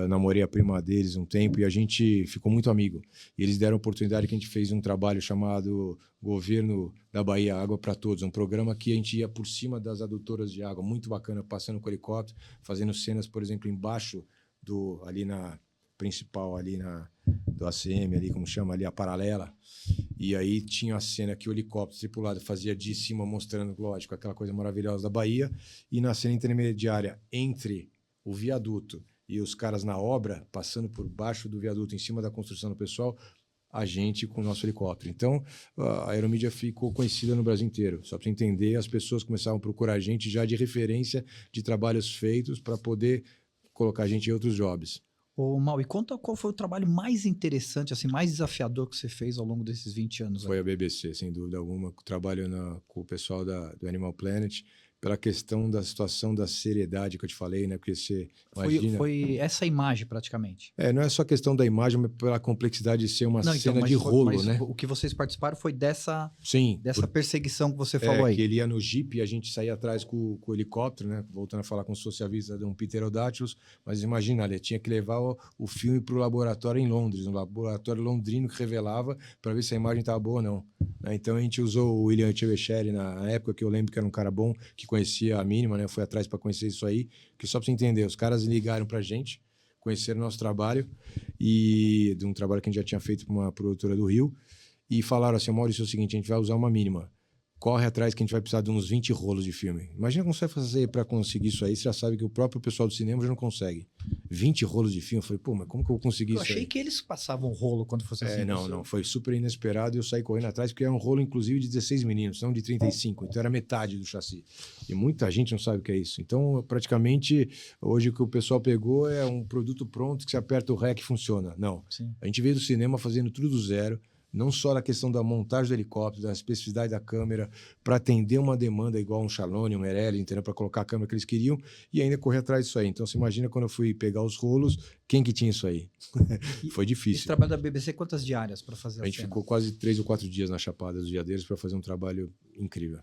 Namorei a prima deles um tempo e a gente ficou muito amigo. E eles deram a oportunidade que a gente fez um trabalho chamado Governo da Bahia Água para Todos, um programa que a gente ia por cima das adutoras de água, muito bacana, passando com helicóptero, fazendo cenas, por exemplo, embaixo ali na principal, ali do ACM, ali como chama, ali a paralela. E aí tinha a cena que o helicóptero tripulado fazia de cima, mostrando, lógico, aquela coisa maravilhosa da Bahia, e na cena intermediária entre o viaduto e os caras na obra, passando por baixo do viaduto, em cima da construção do pessoal, a gente com o nosso helicóptero. Então, a aeromídia ficou conhecida no Brasil inteiro. Só para entender, as pessoas começavam a procurar a gente já de referência de trabalhos feitos para poder colocar a gente em outros jobs. Ô, Mau, e conta qual foi o trabalho mais interessante, assim, mais desafiador que você fez ao longo desses 20 anos? Foi a BBC, sem dúvida alguma. Trabalho com o pessoal do Animal Planet, pela questão da situação da seriedade que eu te falei, né? Porque você imagina... Foi essa imagem, praticamente. Não é só questão da imagem, mas pela complexidade de ser uma cena de foi, rolo, né? O que vocês participaram foi dessa Sim, perseguição que você falou aí. Que ele ia no Jeep e a gente saía atrás com o helicóptero, né? Voltando a falar com o socialista de um Pterodactylus, mas imagina, ele tinha que levar o filme para o laboratório em Londres, um laboratório londrino que revelava para ver se a imagem estava boa ou não. Né? Então a gente usou o William Echeverry na época, que eu lembro que era um cara bom, que conhecia a mínima, né? Foi atrás para conhecer isso aí, que só para você entender, os caras ligaram para a gente, conheceram nosso trabalho, e de um trabalho que a gente já tinha feito para uma produtora do Rio, e falaram assim: Maurício, é o seguinte, a gente vai usar uma mínima. Corre atrás que a gente vai precisar de uns 20 rolos de filme. Imagina como você vai fazer para conseguir isso aí, você já sabe que o próprio pessoal do cinema já não consegue. 20 rolos de filme, eu falei, pô, mas como que eu vou conseguir isso aí? Eu achei que eles passavam rolo quando fosse assim. Não, foi super inesperado e eu saí correndo atrás, porque era um rolo inclusive de 16 milímetros, não de 35, então era metade do chassi. E muita gente não sabe o que é isso. Então, praticamente, hoje o que o pessoal pegou é um produto pronto que você aperta o REC e funciona. Não, Sim. A gente veio do cinema fazendo tudo do zero, não só na questão da montagem do helicóptero, da especificidade da câmera, para atender uma demanda igual um Shalone, um Merelli, entendeu? Para colocar a câmera que eles queriam e ainda correr atrás disso aí. Então, você imagina quando eu fui pegar os rolos, quem que tinha isso aí? Foi difícil. Esse trabalho da BBC, quantas diárias para fazer a gente ficou quase 3 ou 4 dias na Chapada dos Veadeiros para fazer um trabalho incrível.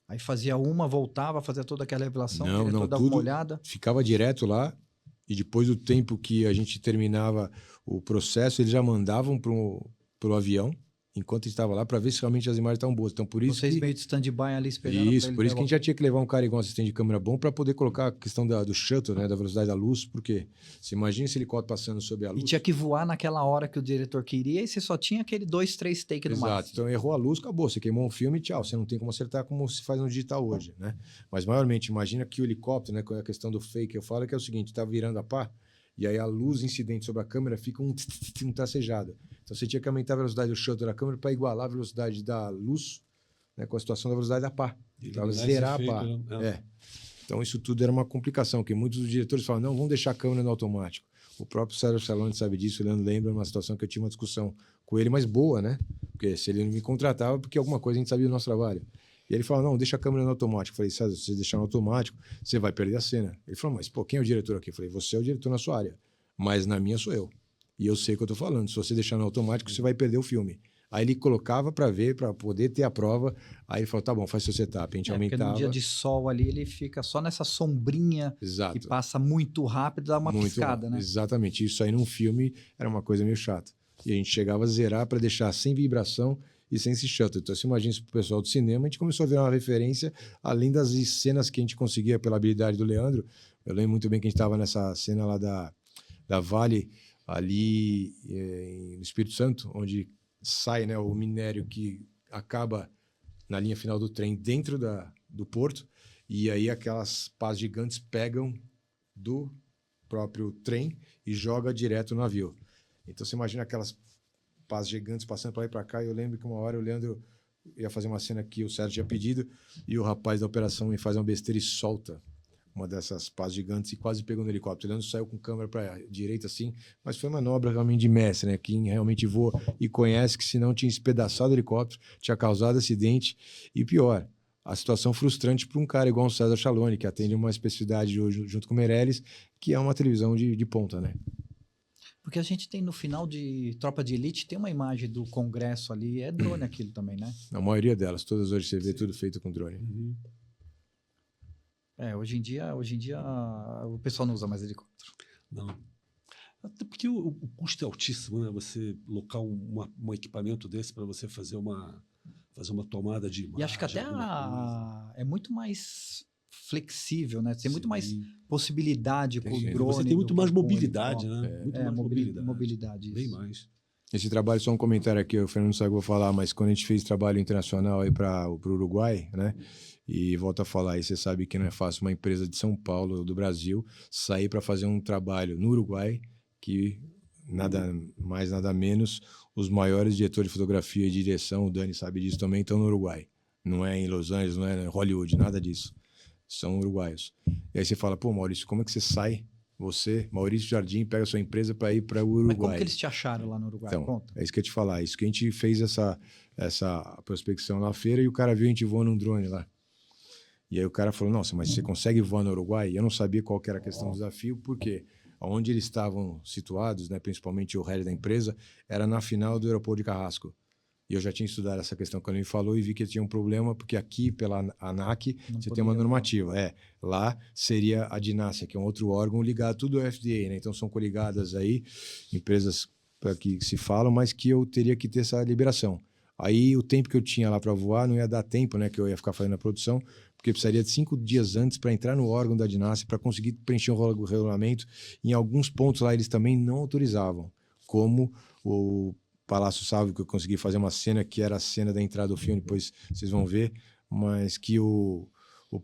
Aí fazia uma, voltava, fazia toda aquela revelação, não, dava uma olhada. Ficava direto lá e depois do tempo que a gente terminava o processo, eles já mandavam pro avião, enquanto estava lá, para ver se realmente as imagens estavam boas. Então, por isso Vocês meio de stand-by ali esperando. Isso, por isso que a gente já tinha que levar um cara igual um assistente de câmera bom para poder colocar a questão do shuttle, né, da velocidade da luz, porque você imagina esse helicóptero passando sobre a luz. E tinha que voar naquela hora que o diretor queria e você só tinha aquele 2, 3 takes no máximo. Exato, então errou a luz, acabou, você queimou um filme, tchau, você não tem como acertar como se faz no digital hoje, né? Mas maiormente, imagina que o helicóptero, né, com a questão do fake, eu falo que é o seguinte, tá virando a pá, e aí a luz incidente sobre a câmera fica um tracejado. Então você tinha que aumentar a velocidade do shutter da câmera para igualar a velocidade da luz, né, com a situação da velocidade da pá. Para zerar a pá. Né? Então isso tudo era uma complicação, que muitos dos diretores falam, não, vamos deixar a câmera no automático. O próprio Sérgio Salone sabe disso, o Leandro lembra uma situação que eu tinha uma discussão com ele, mas boa, né? Porque se ele não me contratava, porque alguma coisa a gente sabia do nosso trabalho. E ele falou, não, deixa a câmera no automático. Eu falei, César, se você deixar no automático, você vai perder a cena. Ele falou, mas pô, quem é o diretor aqui? Eu falei, você é o diretor na sua área, mas na minha sou eu. E eu sei o que eu estou falando. Se você deixar no automático, você vai perder o filme. Aí ele colocava para ver, para poder ter a prova. Aí ele falou, tá bom, faz seu setup. A gente aumentava. Porque no dia de sol ali, ele fica só nessa sombrinha. Exato. Que passa muito rápido, dá uma piscada, né? Exatamente. Isso aí num filme era uma coisa meio chata. E a gente chegava a zerar para deixar sem vibração e sem esse shuttle. Então, você imagina isso para o pessoal do cinema, a gente começou a virar uma referência, além das cenas que a gente conseguia pela habilidade do Leandro. Eu lembro muito bem que a gente estava nessa cena lá da Vale, ali no Espírito Santo, onde sai, né, o minério que acaba na linha final do trem dentro do porto, e aí aquelas pás gigantes pegam do próprio trem e joga direto no navio. Então, você imagina aquelas pás gigantes passando para lá e para cá, e eu lembro que uma hora o Leandro ia fazer uma cena que o Sérgio tinha pedido, e o rapaz da operação me faz uma besteira e solta uma dessas pás gigantes e quase pegou no helicóptero. Ele não saiu com câmera para direita assim, mas foi manobra realmente de mestre, né? Quem realmente voa e conhece que senão tinha espedaçado o helicóptero, tinha causado acidente e pior, a situação frustrante para um cara igual o César Chalone, que atende uma especificidade junto com o Meirelles, que é uma televisão de ponta, né? Porque a gente tem no final de Tropa de Elite, tem uma imagem do Congresso ali, é drone aquilo também, né? A maioria delas, todas hoje você vê tudo feito com drone. Uhum. Hoje em dia o pessoal não usa mais helicóptero. Não. Até porque o custo é altíssimo, né? Você locar um equipamento desse para você fazer uma tomada de imagem. E acho que até é muito mais flexível, né? Tem muito mais possibilidade com o drone. Você tem muito mais mobilidade, né? Muito mais mobilidade. Bem mais. Esse trabalho, só um comentário aqui, o Fernando Sago vai falar, mas quando a gente fez trabalho internacional aí para o Uruguai, né? E volta a falar, aí você sabe que não é fácil uma empresa de São Paulo, do Brasil, sair para fazer um trabalho no Uruguai, que nada mais, nada menos, os maiores diretores de fotografia e direção, o Dani sabe disso também, estão no Uruguai. Não é em Los Angeles, não é em Hollywood, nada disso. São uruguaios. E aí você fala, pô, Maurício, como é que você sai, você, Maurício Jardim, pega a sua empresa para ir para o Uruguai? Mas como que eles te acharam lá no Uruguai? Então, Conta. é isso que eu ia te falar. Isso que a gente fez essa prospecção na feira e o cara viu a gente voando um drone lá. E aí o cara falou, nossa, mas você consegue voar no Uruguai? E eu não sabia qual que era a questão do desafio, porque onde eles estavam situados, né, principalmente o head da empresa, era na final do aeroporto de Carrasco. E eu já tinha estudado essa questão quando ele me falou e vi que tinha um problema, porque aqui, pela ANAC, você tem uma normativa. Lá seria a Dinácia, que é um outro órgão ligado tudo ao FDA, né? Então são coligadas aí, empresas que se falam, mas que eu teria que ter essa liberação. Aí o tempo que eu tinha lá para voar não ia dar tempo, né? Que eu ia ficar fazendo a produção, porque precisaria de 5 dias antes para entrar no órgão da Dinácia, para conseguir preencher o regulamento. E em alguns pontos lá eles também não autorizavam, como o Palácio Salve, que eu consegui fazer uma cena que era a cena da entrada do filme, depois vocês vão ver, mas que o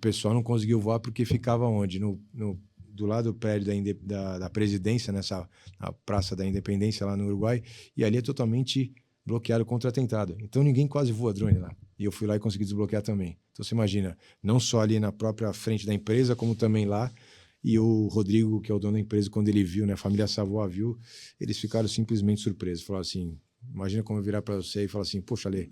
pessoal não conseguiu voar porque ficava onde? Do lado do prédio da presidência, nessa a Praça da Independência lá no Uruguai, e ali é totalmente bloqueado contra atentado. Então ninguém quase voa drone lá. E eu fui lá e consegui desbloquear também. Então você imagina, não só ali na própria frente da empresa, como também lá. E o Rodrigo, que é o dono da empresa, quando ele viu, né, a família Savoy viu, eles ficaram simplesmente surpresos. Falaram assim, imagina como eu virar para você e falar assim, poxa, Lê, o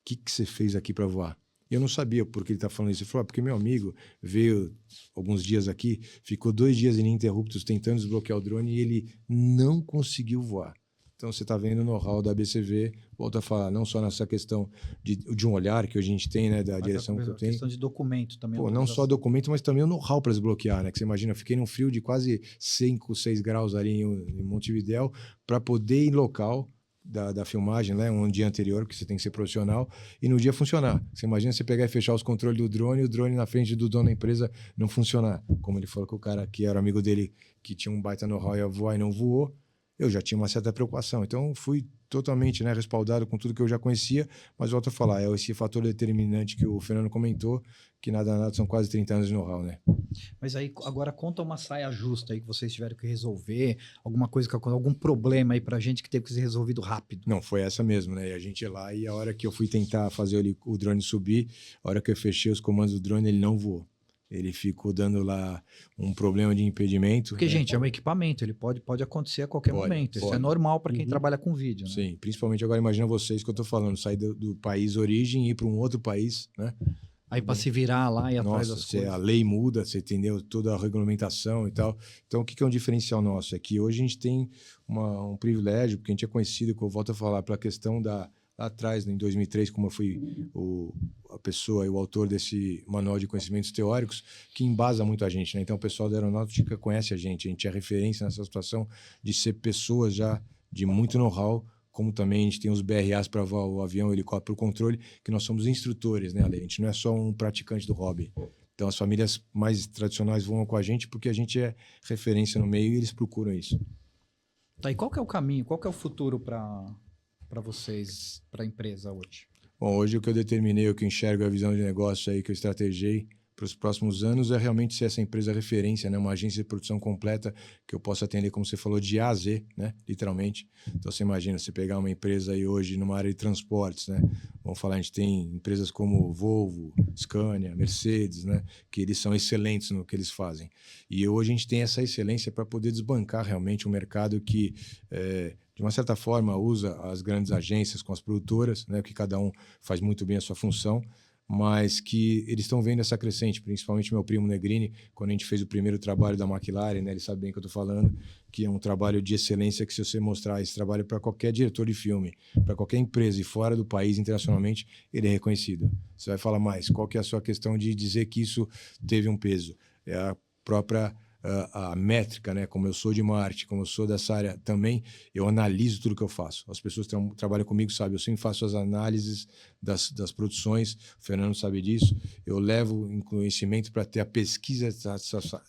que você fez aqui para voar? E eu não sabia por que ele está falando isso. Ele falou, porque meu amigo veio alguns dias aqui, ficou 2 dias ininterruptos tentando desbloquear o drone e ele não conseguiu voar. Então você está vendo o know-how da ABCV, volta a falar, não só nessa questão de um olhar que hoje a gente tem, né, da Mas direção que eu tenho. questão de documento também. Pô, não só documento, mas também o know-how para desbloquear, né? Que você imagina, eu fiquei num frio de quase 5, 6 graus ali em Montevidéu para poder ir em local da filmagem, né? Um dia anterior, porque você tem que ser profissional, e no dia funcionar. Você imagina você pegar e fechar os controles do drone e o drone na frente do dono da empresa não funcionar. Como ele falou que o cara que era amigo dele, que tinha um baita know-how ia voar e não voou, eu já tinha uma certa preocupação. Então, fui totalmente, né, respaldado com tudo que eu já conhecia, mas volto a falar, é esse fator determinante que o Fernando comentou, que nada são quase 30 anos de know-how, né? Mas aí, agora conta uma saia justa aí que vocês tiveram que resolver, alguma coisa, algum problema aí pra gente que teve que ser resolvido rápido. Não, foi essa mesmo, né? E a gente ia lá e a hora que eu fui tentar fazer o drone subir, a hora que eu fechei os comandos do drone, ele não voou. Ele ficou dando lá um problema de impedimento. Porque, gente, é um equipamento, ele pode acontecer a qualquer momento. Isso é normal para quem trabalha com vídeo, né? Sim, principalmente agora imagina vocês que eu tô falando, sair do país origem e ir para um outro país, né? Aí para se virar lá e atrás das coisas. A lei muda, você entendeu? Toda a regulamentação e tal. Então, o que é um diferencial nosso? É que hoje a gente tem um privilégio, porque a gente é conhecido, que eu volto a falar, pela questão lá atrás, em 2003, como eu fui a pessoa e o autor desse manual de conhecimentos teóricos, que embasa muito a gente, né? Então, o pessoal da aeronáutica conhece a gente é referência nessa situação de ser pessoas já de muito know-how, como também a gente tem os BRAs para voar o avião, o helicóptero, o controle, que nós somos instrutores, né, Ale? A gente não é só um praticante do hobby. Então, as famílias mais tradicionais voam com a gente porque a gente é referência no meio e eles procuram isso. Tá, e qual que é o caminho, qual que é o futuro para vocês, para a empresa hoje? Bom, hoje o que eu determinei, o que eu enxergo, a visão de negócio aí que eu estrategei para os próximos anos é realmente ser essa empresa referência, né? Uma agência de produção completa que eu possa atender, como você falou, de A a Z, né? Literalmente. Então, você imagina, você pegar uma empresa aí hoje numa área de transportes, né? Vamos falar, a gente tem empresas como Volvo, Scania, Mercedes, né? Que eles são excelentes no que eles fazem. E hoje a gente tem essa excelência para poder desbancar realmente um mercado que, de uma certa forma, usa as grandes agências com as produtoras, né? Que cada um faz muito bem a sua função, mas que eles estão vendo essa crescente, principalmente meu primo Negrini, quando a gente fez o primeiro trabalho da McLaren, né, ele sabe bem o que eu estou falando, que é um trabalho de excelência que se você mostrar esse trabalho para qualquer diretor de filme, para qualquer empresa e fora do país, internacionalmente, ele é reconhecido. Você vai falar mais, qual que é a sua questão de dizer que isso teve um peso? É a própria a métrica, né? Como eu sou de marketing, como eu sou dessa área também, eu analiso tudo que eu faço. As pessoas que trabalham comigo sabem, eu sempre faço as análises das produções, o Fernando sabe disso, eu levo em conhecimento para ter a pesquisa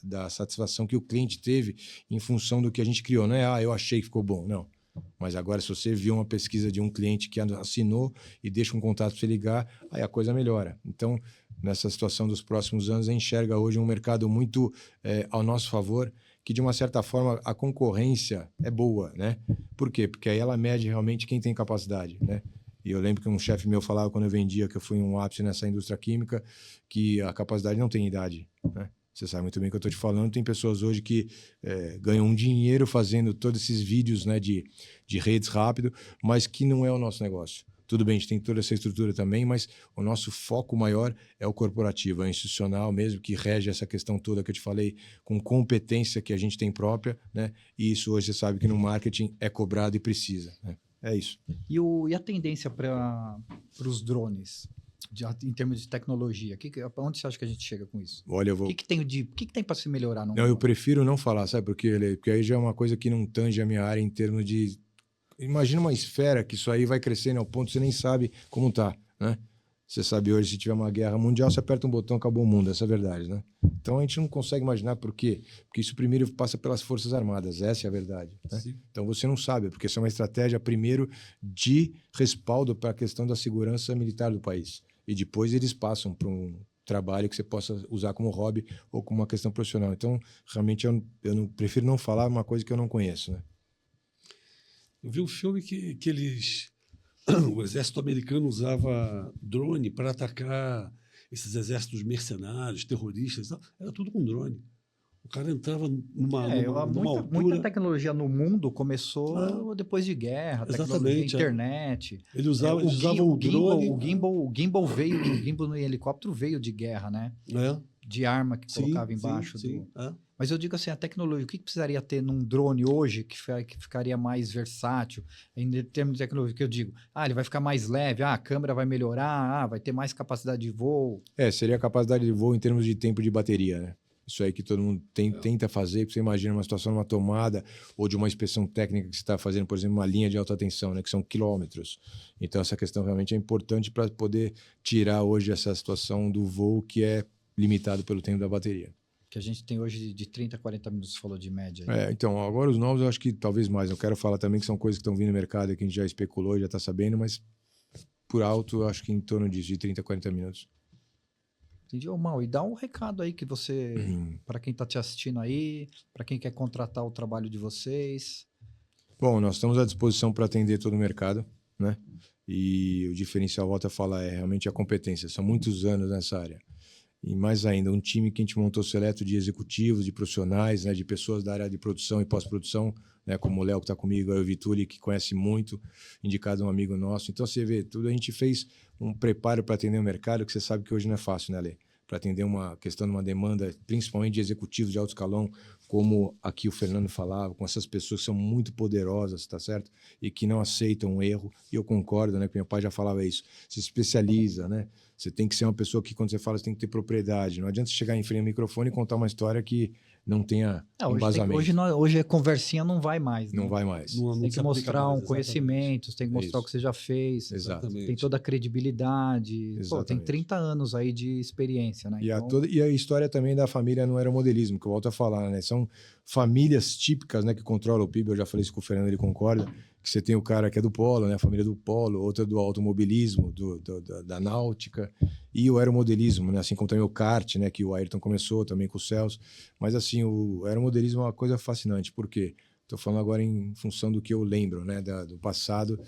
da satisfação que o cliente teve em função do que a gente criou. Não é, eu achei que ficou bom, não. Mas agora, se você viu uma pesquisa de um cliente que assinou e deixa um contato para você ligar, aí a coisa melhora. Então, nessa situação dos próximos anos, a gente enxerga hoje um mercado muito ao nosso favor, que de uma certa forma a concorrência é boa, né? Por quê? Porque aí ela mede realmente quem tem capacidade, né? E eu lembro que um chefe meu falava quando eu vendia, que eu fui um ápice nessa indústria química, que a capacidade não tem idade, né? Você sabe muito bem o que eu estou te falando. Tem pessoas hoje que ganham um dinheiro fazendo todos esses vídeos, né, de redes rápido, mas que não é o nosso negócio. Tudo bem, a gente tem toda essa estrutura também, mas o nosso foco maior é o corporativo, é o institucional mesmo, que rege essa questão toda que eu te falei, com competência que a gente tem própria, né? E isso hoje você sabe que no marketing é cobrado e precisa, né? É isso. E a tendência para os drones? Em termos de tecnologia, onde você acha que a gente chega com isso? Olha, eu vou... O que tem para se melhorar? Não, eu prefiro não falar, sabe por quê? Porque aí já é uma coisa que não tange a minha área em termos de... Imagina uma esfera que isso aí vai crescendo ao ponto que você nem sabe como tá, né? Você sabe hoje, se tiver uma guerra mundial, você aperta um botão, acabou o mundo, essa é a verdade, né? Então a gente não consegue imaginar por quê. Porque isso primeiro passa pelas Forças Armadas, essa é a verdade, né? Então você não sabe, porque isso é uma estratégia primeiro de respaldo para a questão da segurança militar do país. E depois eles passam para um trabalho que você possa usar como hobby ou como uma questão profissional. Então, realmente, eu não, prefiro não falar uma coisa que eu não conheço, né? Eu vi um filme que o exército americano usava drone para atacar esses exércitos mercenários, terroristas e tal. Era tudo com drone. O cara entrava numa altura... Muita tecnologia no mundo começou depois de guerra, tecnologia, internet. Ele usava o drone... O gimbal no helicóptero veio de guerra, né? De arma que colocava embaixo. Mas eu digo assim, a tecnologia, o que precisaria ter num drone hoje que ficaria mais versátil? Em termos de tecnologia, que eu digo, ele vai ficar mais leve, a câmera vai melhorar, vai ter mais capacidade de voo. Seria a capacidade de voo em termos de tempo de bateria, né? Isso aí que todo mundo tenta fazer, porque você imagina uma situação numa tomada ou de uma inspeção técnica que você está fazendo, por exemplo, uma linha de alta tensão, né, que são quilômetros. Então, essa questão realmente é importante para poder tirar hoje essa situação do voo que é limitado pelo tempo da bateria. Que a gente tem hoje de 30 a 40 minutos, você falou de média. Então, agora os novos eu acho que talvez mais. Eu quero falar também que são coisas que estão vindo no mercado que a gente já especulou e já está sabendo, mas por alto eu acho que em torno disso, de 30 a 40 minutos. Entendi, Mal. E dá um recado aí que você, para quem está te assistindo aí, para quem quer contratar o trabalho de vocês. Bom, nós estamos à disposição para atender todo o mercado, né? E o diferencial, volta a falar, é realmente a competência. São muitos anos nessa área. E mais ainda, um time que a gente montou seleto de executivos, de profissionais, né, de pessoas da área de produção e pós-produção, né, como o Léo que está comigo, o Vituli, que conhece muito, indicado um amigo nosso. Então, você vê, tudo a gente fez um preparo para atender o mercado, que você sabe que hoje não é fácil, né, Lê? Para atender uma questão de uma demanda, principalmente de executivos de alto escalão, como aqui o Fernando falava, com essas pessoas que são muito poderosas, tá certo? E que não aceitam um erro. E eu concordo, né? Porque meu pai já falava isso. Se especializa, né? Você tem que ser uma pessoa que, quando você fala, você tem que ter propriedade. Não adianta você chegar em frente ao microfone e contar uma história que não tenha embasamento. Hoje a conversinha não vai mais. Né? Não vai mais. Você tem que mostrar um conhecimento, você tem que mostrar o que você já fez. Exatamente. Tem toda a credibilidade. Pô, tem 30 anos aí de experiência, né? E a história também da família não era modelismo, que eu volto a falar, né? São famílias típicas, né, que controlam o PIB, eu já falei isso com o Fernando, ele concorda, que que você tem o cara que é do polo, né? A família do polo, outra do automobilismo, da náutica e o aeromodelismo, né? Assim como também o kart, né? Que o Ayrton começou também com o Celso. Mas assim, o aeromodelismo é uma coisa fascinante, por quê? Estou falando agora em função do que eu lembro, né? Do passado,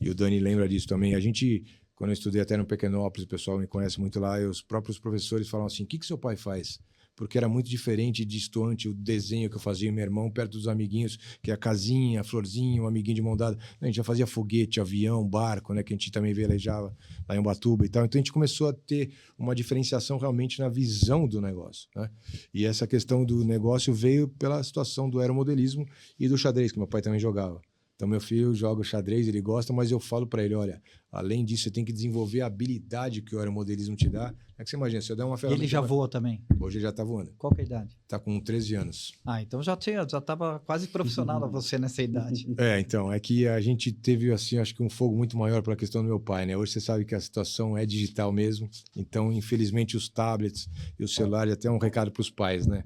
e o Dani lembra disso também. A gente, quando eu estudei até no Pequenópolis, o pessoal me conhece muito lá, e os próprios professores falam assim, o que seu pai faz? Porque era muito diferente e distante o desenho que eu fazia meu irmão perto dos amiguinhos, que é a casinha, a florzinha, um amiguinho de mão dada. A gente já fazia foguete, avião, barco, né, que a gente também velejava lá em Ubatuba e tal. Então a gente começou a ter uma diferenciação realmente na visão do negócio, né? E essa questão do negócio veio pela situação do aeromodelismo e do xadrez, que meu pai também jogava. Então, meu filho joga xadrez, ele gosta, mas eu falo para ele, olha, além disso, você tem que desenvolver a habilidade que o aeromodelismo te dá. É que você imagina, se eu der uma E ferramenta... ele já voa também? Hoje ele já tá voando. Qual que é a idade? Tá com 13 anos. Ah, então já estava quase profissional você nessa idade. Então, é que a gente teve, assim, acho que um fogo muito maior pela questão do meu pai, né? Hoje você sabe que a situação é digital mesmo, então, infelizmente, os tablets e os celulares, até um recado para os pais, né?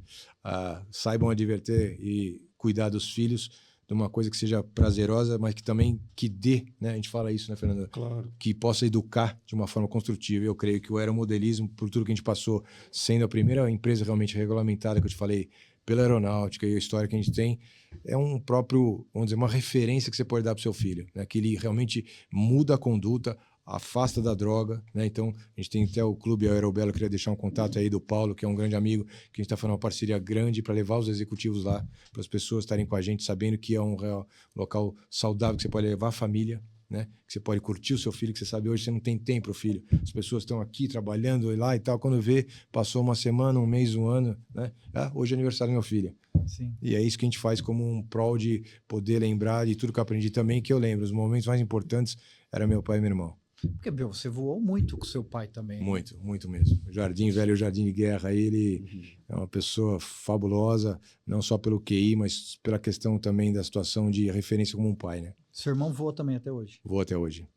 Saibam adverter e cuidar dos filhos de uma coisa que seja prazerosa, mas que também que dê, né? A gente fala isso, né, Fernando? Claro. Que possa educar de uma forma construtiva. Eu creio que o aeromodelismo, por tudo que a gente passou, sendo a primeira empresa realmente regulamentada, que eu te falei, pela aeronáutica e a história que a gente tem, é um próprio, vamos dizer, uma referência que você pode dar para o seu filho, né? Que ele realmente muda a conduta, afasta da droga, né? Então, a gente tem até o Clube Aerobelo, eu queria deixar um contato aí do Paulo, que é um grande amigo, que a gente está fazendo uma parceria grande para levar os executivos lá, para as pessoas estarem com a gente, sabendo que é um local saudável, que você pode levar a família, né? Que você pode curtir o seu filho, que você sabe hoje você não tem tempo, filho. As pessoas estão aqui trabalhando e lá e tal, quando vê, passou uma semana, um mês, um ano, né? Hoje é aniversário do meu filho. Sim. E é isso que a gente faz como um prol de poder lembrar de tudo que eu aprendi também, que eu lembro, os momentos mais importantes era meu pai e meu irmão. Porque, meu, você voou muito com seu pai também. Muito, muito mesmo. O Jardim Velho, o Jardim de Guerra, ele é uma pessoa fabulosa, não só pelo QI, mas pela questão também da situação de referência como um pai, né? Seu irmão voa também até hoje. Vou até hoje.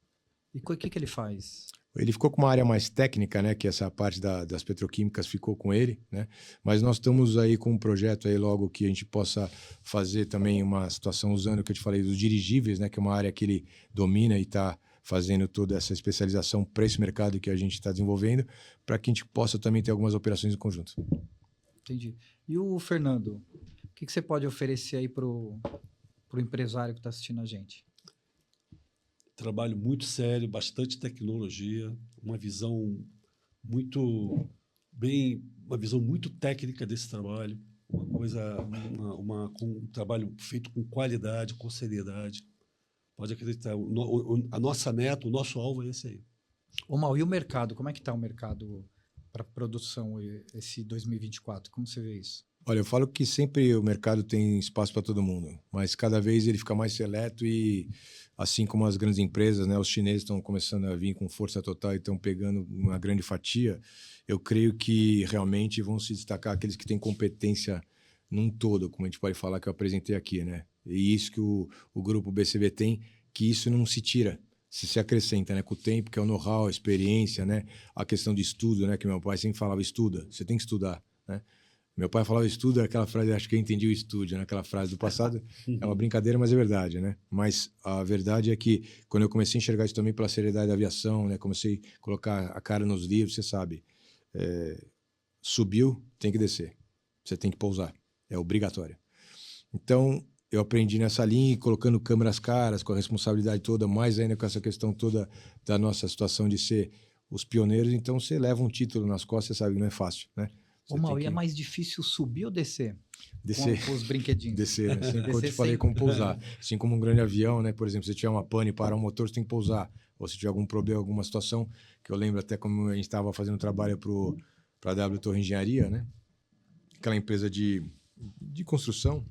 E o que ele faz? Ele ficou com uma área mais técnica, né? Que essa parte das petroquímicas ficou com ele, né? Mas nós estamos aí com um projeto aí logo que a gente possa fazer também uma situação usando o que eu te falei dos dirigíveis, né? Que é uma área que ele domina e está fazendo toda essa especialização para esse mercado que a gente está desenvolvendo, para que a gente possa também ter algumas operações em conjunto. Entendi. E o Fernando, o que você pode oferecer aí para o empresário que está assistindo a gente? Trabalho muito sério, bastante tecnologia, uma visão muito uma visão muito técnica desse trabalho, uma coisa, um trabalho feito com qualidade, com seriedade. Pode acreditar, a nossa meta, o nosso alvo é esse aí. Ô, Mal, e o mercado? Como é que está o mercado para produção esse 2024? Como você vê isso? Olha, eu falo que sempre o mercado tem espaço para todo mundo, mas cada vez ele fica mais seleto e, assim como as grandes empresas, né, os chineses estão começando a vir com força total e estão pegando uma grande fatia, eu creio que realmente vão se destacar aqueles que têm competência num todo, como a gente pode falar que eu apresentei aqui, né? E isso que o grupo BCV tem, que isso não se tira, se acrescenta, né? Com o tempo, que é o know-how, a experiência, né? A questão de estudo, né? Que meu pai sempre falava, estuda, você tem que estudar, né? Meu pai falava estudo, aquela frase, acho que eu entendi o estúdio, né? Aquela frase do passado, é uma brincadeira, mas é verdade, né? Mas a verdade é que quando eu comecei a enxergar isso também pela seriedade da aviação, né? Comecei a colocar a cara nos livros, você sabe, subiu, tem que descer, você tem que pousar, é obrigatório. Então, eu aprendi nessa linha, colocando câmeras caras, com a responsabilidade toda, mais ainda com essa questão toda da nossa situação de ser os pioneiros. Então, você leva um título nas costas, você sabe que não é fácil, né? Ô, Mal, e é mais difícil subir ou descer? Descer. Com os brinquedinhos. Descer, né? Sempre que eu te falei sempre. como pousar. Assim como um grande avião, né? Por exemplo, se tiver uma pane e parar o motor, você tem que pousar. Ou se tiver algum problema, alguma situação, que eu lembro até como a gente estava fazendo trabalho para a W Torre Engenharia, né? Aquela empresa de construção.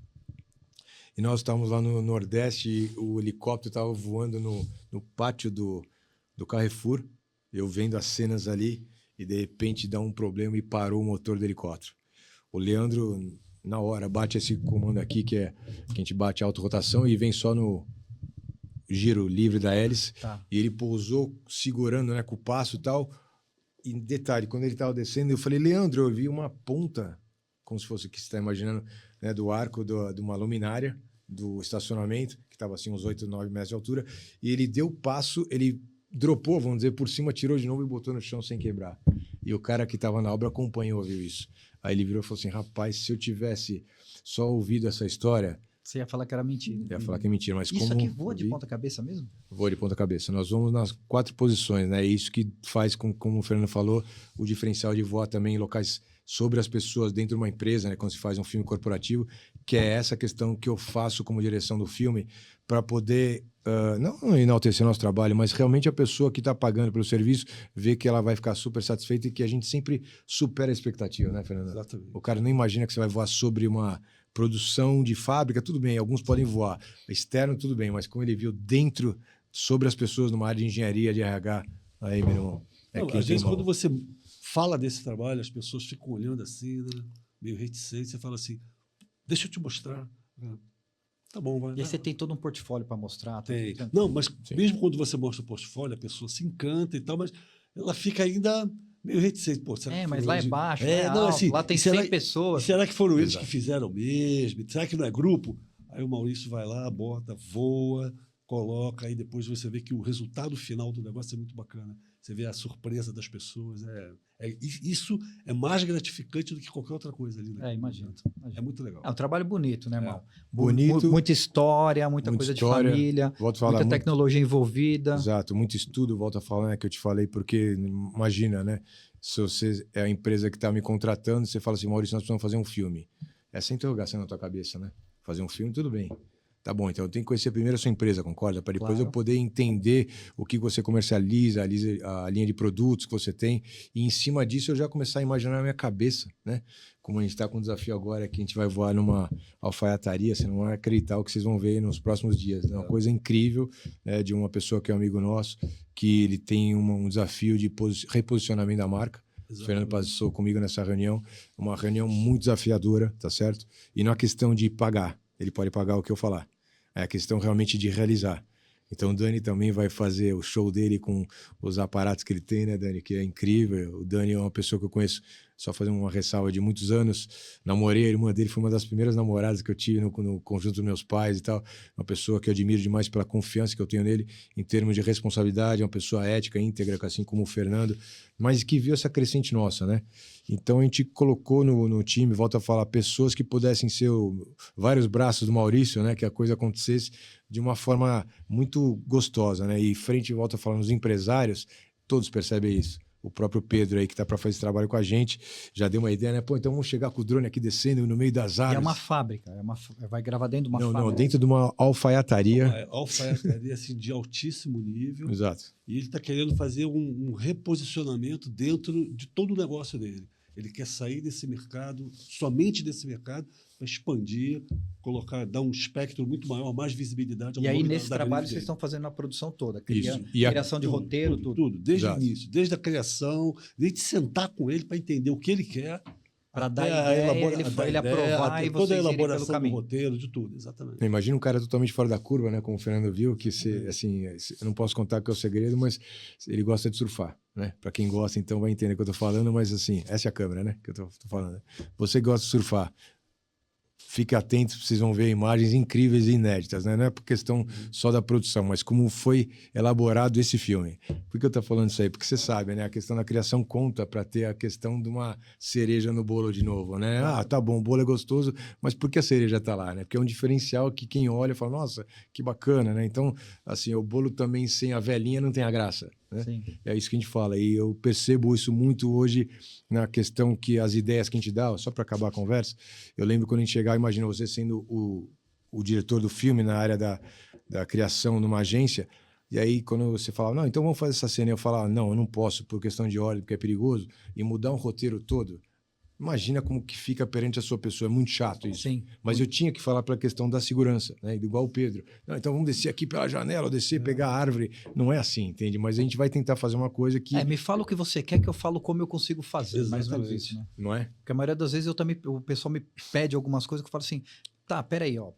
E nós estávamos lá no Nordeste e o helicóptero estava voando no pátio do Carrefour, eu vendo as cenas ali, e de repente dá um problema e parou o motor do helicóptero. O Leandro, na hora, bate esse comando aqui, que a gente bate a autorrotação e vem só no giro livre da hélice. Tá. E ele pousou segurando, né, com o passo e tal. E detalhe, quando ele estava descendo, eu falei, Leandro, eu vi uma ponta, como se fosse o que você está imaginando, né, do arco de uma luminária, do estacionamento, que estava assim uns 8, 9 metros de altura, e ele deu o passo, ele dropou, vamos dizer, por cima, tirou de novo e botou no chão sem quebrar. E o cara que estava na obra acompanhou, viu isso. Aí ele virou e falou assim, rapaz, se eu tivesse só ouvido essa história... Você ia falar que era mentira. Ia falar que é mentira, mas Isso como... aqui voa de ponta cabeça mesmo? Voa de ponta cabeça. Nós vamos nas 4 posições, né? É isso que faz, como o Fernando falou, o diferencial de voar também em locais sobre as pessoas dentro de uma empresa, né? Quando se faz um filme corporativo, que é essa questão que eu faço como direção do filme para poder, não enaltecer nosso trabalho, mas realmente a pessoa que está pagando pelo serviço ver que ela vai ficar super satisfeita e que a gente sempre supera a expectativa, né, Fernando? Exatamente. O cara não imagina que você vai voar sobre uma produção de fábrica, tudo bem, alguns podem voar. Externo, tudo bem, mas como ele viu dentro, sobre as pessoas, numa área de engenharia, de RH, aí, meu irmão, Não, quem às tem vezes, mão. quando você fala desse trabalho, as pessoas ficam olhando assim, né? Meio reticentes, você fala assim, deixa eu te mostrar. Tá bom, vai. E aí você tem todo um portfólio para mostrar. Tem. tudo. Não, mas Sim. mesmo quando você mostra o portfólio, a pessoa se encanta e tal, mas ela fica ainda meio reticente. Pô, será que Mas foram lá é eles? baixo, É, lá é não, alto, assim, lá tem e será 100 que- pessoas. E será que foram eles Exato. que fizeram mesmo? Será que não é grupo? Aí o Maurício vai lá, bota, voa, coloca, aí depois você vê que o resultado final do negócio é muito bacana. Você vê a surpresa das pessoas. Isso é mais gratificante do que qualquer outra coisa ali. Naquele Imagino. momento. É muito legal. É um trabalho bonito, né, irmão? Bonito, Muita história, muita coisa história, de família, volto a falar, muita muito- tecnologia envolvida. Exato, muito estudo, volto a falar, né, que eu te falei, porque imagina, né? Se você é a empresa que está me contratando, você fala assim, Maurício, nós precisamos fazer um filme. Essa interrogação na tua cabeça, né? Fazer um filme, tudo bem. Tá bom, então eu tenho que conhecer primeiro a sua empresa, concorda? Para depois Claro. eu poder entender o que você comercializa, a linha de produtos que você tem. E em cima disso eu já começar a imaginar na minha cabeça, né? Como a gente está com um desafio agora, que a gente vai voar numa alfaiataria, você não vai acreditar o que vocês vão ver nos próximos dias. É uma coisa incrível, né, de uma pessoa que é um amigo nosso, que ele tem um desafio de reposicionamento da marca. O Fernando passou comigo nessa reunião, uma reunião muito desafiadora, tá certo? E não é questão de pagar, ele pode pagar o que eu falar. É a questão realmente de realizar. Então o Dani também vai fazer o show dele com os aparatos que ele tem, né, Dani? Que é incrível. O Dani é uma pessoa que eu conheço, só fazendo uma ressalva, de muitos anos. Namorei, a irmã dele foi uma das primeiras namoradas que eu tive no conjunto dos meus pais e tal. Uma pessoa que eu admiro demais pela confiança que eu tenho nele em termos de responsabilidade, uma pessoa ética, íntegra, assim como o Fernando, mas que viu essa crescente nossa, né? Então a gente colocou no time, volta a falar, pessoas que pudessem ser vários braços do Maurício, né? Que a coisa acontecesse de uma forma muito gostosa, né? E frente, volta a falar, nos empresários, todos percebem isso. O próprio Pedro aí, que está para fazer esse trabalho com a gente, já deu uma ideia, né? Pô, então vamos chegar com o drone aqui descendo no meio das E árvores. é uma fábrica, vai gravar dentro de uma fábrica. Não, dentro de uma alfaiataria. Alfaiataria assim, de altíssimo nível. Exato. E ele está querendo fazer um reposicionamento dentro de todo o negócio dele. Ele quer sair desse mercado, somente desse mercado, para expandir, dar um espectro muito maior, mais visibilidade. E aí, nesse da trabalho, grande vocês dele. estão fazendo a produção toda. Isso. E a- Criação de roteiro, tudo. Tudo, desde Exato. o início, desde a criação, desde sentar com ele para entender o que ele quer. Para dar até a ideia, elabora- ele da ideia, aprovar até e toda a vocês irem pelo elaboração do caminho. roteiro, de tudo, exatamente. Imagina um cara totalmente fora da curva, né? Como o Fernando viu, que assim, eu não posso contar que é o segredo, mas ele gosta de surfar, né? Para quem gosta, então vai entender o que eu tô falando, mas assim, essa é a câmera, né? Que eu tô falando. Você gosta de surfar. Fique atento, vocês vão ver imagens incríveis e inéditas, né? Não é por questão só da produção, mas como foi elaborado esse filme. Por que eu tô falando isso aí? Porque você sabe, né? A questão da criação conta para ter a questão de uma cereja no bolo de novo, né? Ah, tá bom, o bolo é gostoso, mas por que a cereja tá lá, né? Porque é um diferencial que quem olha fala, nossa, que bacana, né? Então, assim, o bolo também sem a velhinha não tem a graça, né? Sim. É isso que a gente fala. E eu percebo isso muito hoje na questão que as ideias que a gente dá, só para acabar a conversa, eu lembro quando a gente chegava, imagina você sendo o diretor do filme na área da criação numa agência, e aí quando você falava, não, então vamos fazer essa cena, eu falava, não, eu não posso por questão de ordem, porque é perigoso, e mudar um roteiro todo. Imagina como que fica perante a sua pessoa, é muito chato isso. Sim. Mas eu tinha que falar pela questão da segurança, né? Igual o Pedro. Não, então vamos descer aqui pela janela, ou descer, pegar a árvore. Não é assim, entende? Mas a gente vai tentar fazer uma coisa que... Me fala o que você quer que eu falo como eu consigo fazer. Mais ou menos Exatamente. isso, né? Não é? Porque a maioria das vezes o pessoal me pede algumas coisas que eu falo assim, tá, peraí, ó,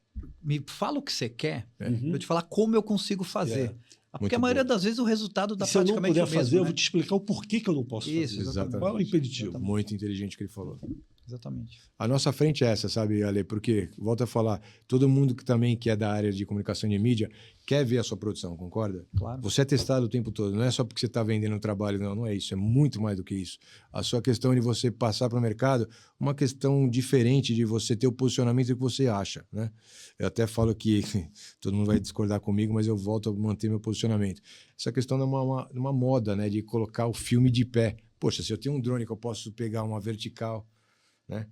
me fala o que você quer, pra eu te falar como eu consigo fazer. Porque Muito a maioria bom. das vezes o resultado dá E se eu não praticamente puder o mesmo, fazer, eu né? vou te explicar o porquê que eu não posso Isso, fazer. exatamente. Qual é o impeditivo? Muito inteligente o que ele falou. Exatamente. A nossa frente é essa, sabe, Ale? Porque, volto a falar, todo mundo que também que é da área de comunicação de mídia quer ver a sua produção, concorda? Claro. Você é testado o tempo todo, não é só porque você está vendendo um trabalho, não é isso, é muito mais do que isso. A sua questão de você passar para o mercado, uma questão diferente de você ter o posicionamento que você acha, né? Eu até falo que, todo mundo vai discordar comigo, mas eu volto a manter meu posicionamento. Essa questão de uma moda, né, de colocar o filme de pé. Poxa, se eu tenho um drone que eu posso pegar uma vertical, né?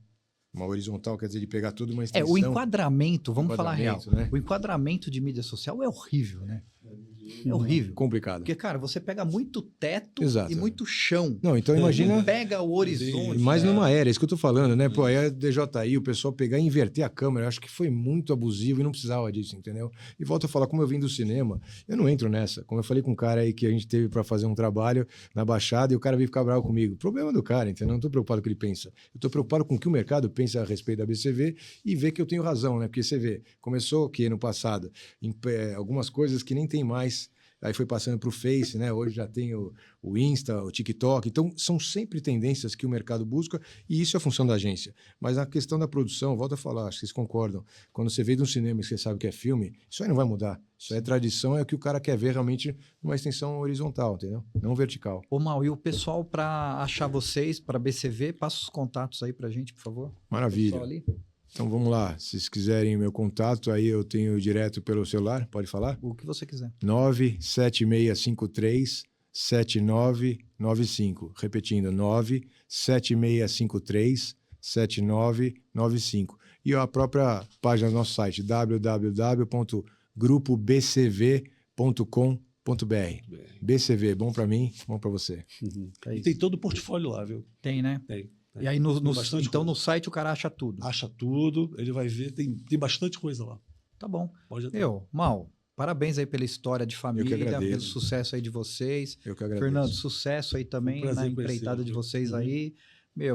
Uma horizontal, quer dizer, de pegar toda uma extensão. O enquadramento, vamos falar real. Né? O enquadramento de mídia social é horrível, né? É horrível. Complicado. Porque, cara, você pega muito teto Exato. e muito chão. Não, então imagina... Não pega o horizonte. Mais numa era, é isso que eu tô falando, né? Pô, aí a DJI, o pessoal pegar e inverter a câmera, eu acho que foi muito abusivo e não precisava disso, entendeu? E volto a falar, como eu vim do cinema, eu não entro nessa. Como eu falei com um cara aí que a gente teve para fazer um trabalho na Baixada e o cara veio ficar bravo comigo. Problema do cara, entendeu? Não tô preocupado com o que ele pensa. Eu tô preocupado com o que o mercado pensa a respeito da BCV e ver que eu tenho razão, né? Porque você vê, começou que no passado, algumas coisas que nem tem mais. Aí foi passando para o Face, né? Hoje já tem o Insta, o TikTok. Então, são sempre tendências que o mercado busca e isso é a função da agência. Mas a questão da produção, volto a falar, acho que vocês concordam. Quando você vê de um cinema e você sabe que é filme, isso aí não vai mudar. Isso aí é tradição, é o que o cara quer ver realmente numa extensão horizontal, entendeu? Não vertical. Ô, Mal, e o pessoal, para achar vocês, para BCV, passa os contatos aí pra gente, por favor. Maravilha. Pessoal ali. Então, vamos lá. Se vocês quiserem meu contato, aí eu tenho direto pelo celular. Pode falar? O que você quiser. 97653-7995. Repetindo, 97653-7995. E a própria página do nosso site, www.grupobcv.com.br. BCV, bom para mim, bom para você. É E isso. tem todo o portfólio lá, viu? Tem, né? Tem. E aí, então Bastante no coisa. site o cara acha tudo. Acha tudo, ele vai ver, tem bastante coisa lá. Tá bom. Pode até. Mal, parabéns aí pela história de família, agradeço. pelo sucesso aí de vocês. Eu que agradeço. Fernando, sucesso aí também prazer na empreitada conhecê-lo, de viu? vocês aí.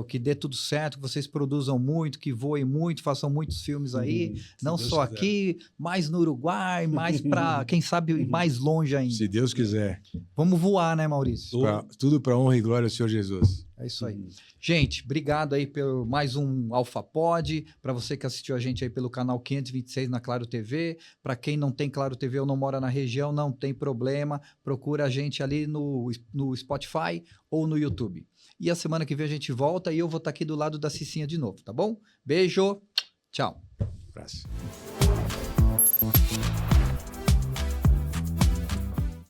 Que dê tudo certo, que vocês produzam muito, que voem muito, façam muitos filmes aí. Não Deus só quiser. aqui, mais no Uruguai, mais para, quem sabe, mais longe ainda. Se Deus quiser. Vamos voar, né, Maurício? Tudo para honra e glória ao Senhor Jesus. É isso aí. Gente, obrigado aí por mais um AlphaPod. Para você que assistiu a gente aí pelo canal 526 na Claro TV. Para quem não tem Claro TV ou não mora na região, não tem problema. Procura a gente ali no Spotify ou no YouTube. E a semana que vem a gente volta e eu vou estar aqui do lado da Cicinha de novo, tá bom? Beijo, tchau. Abraço.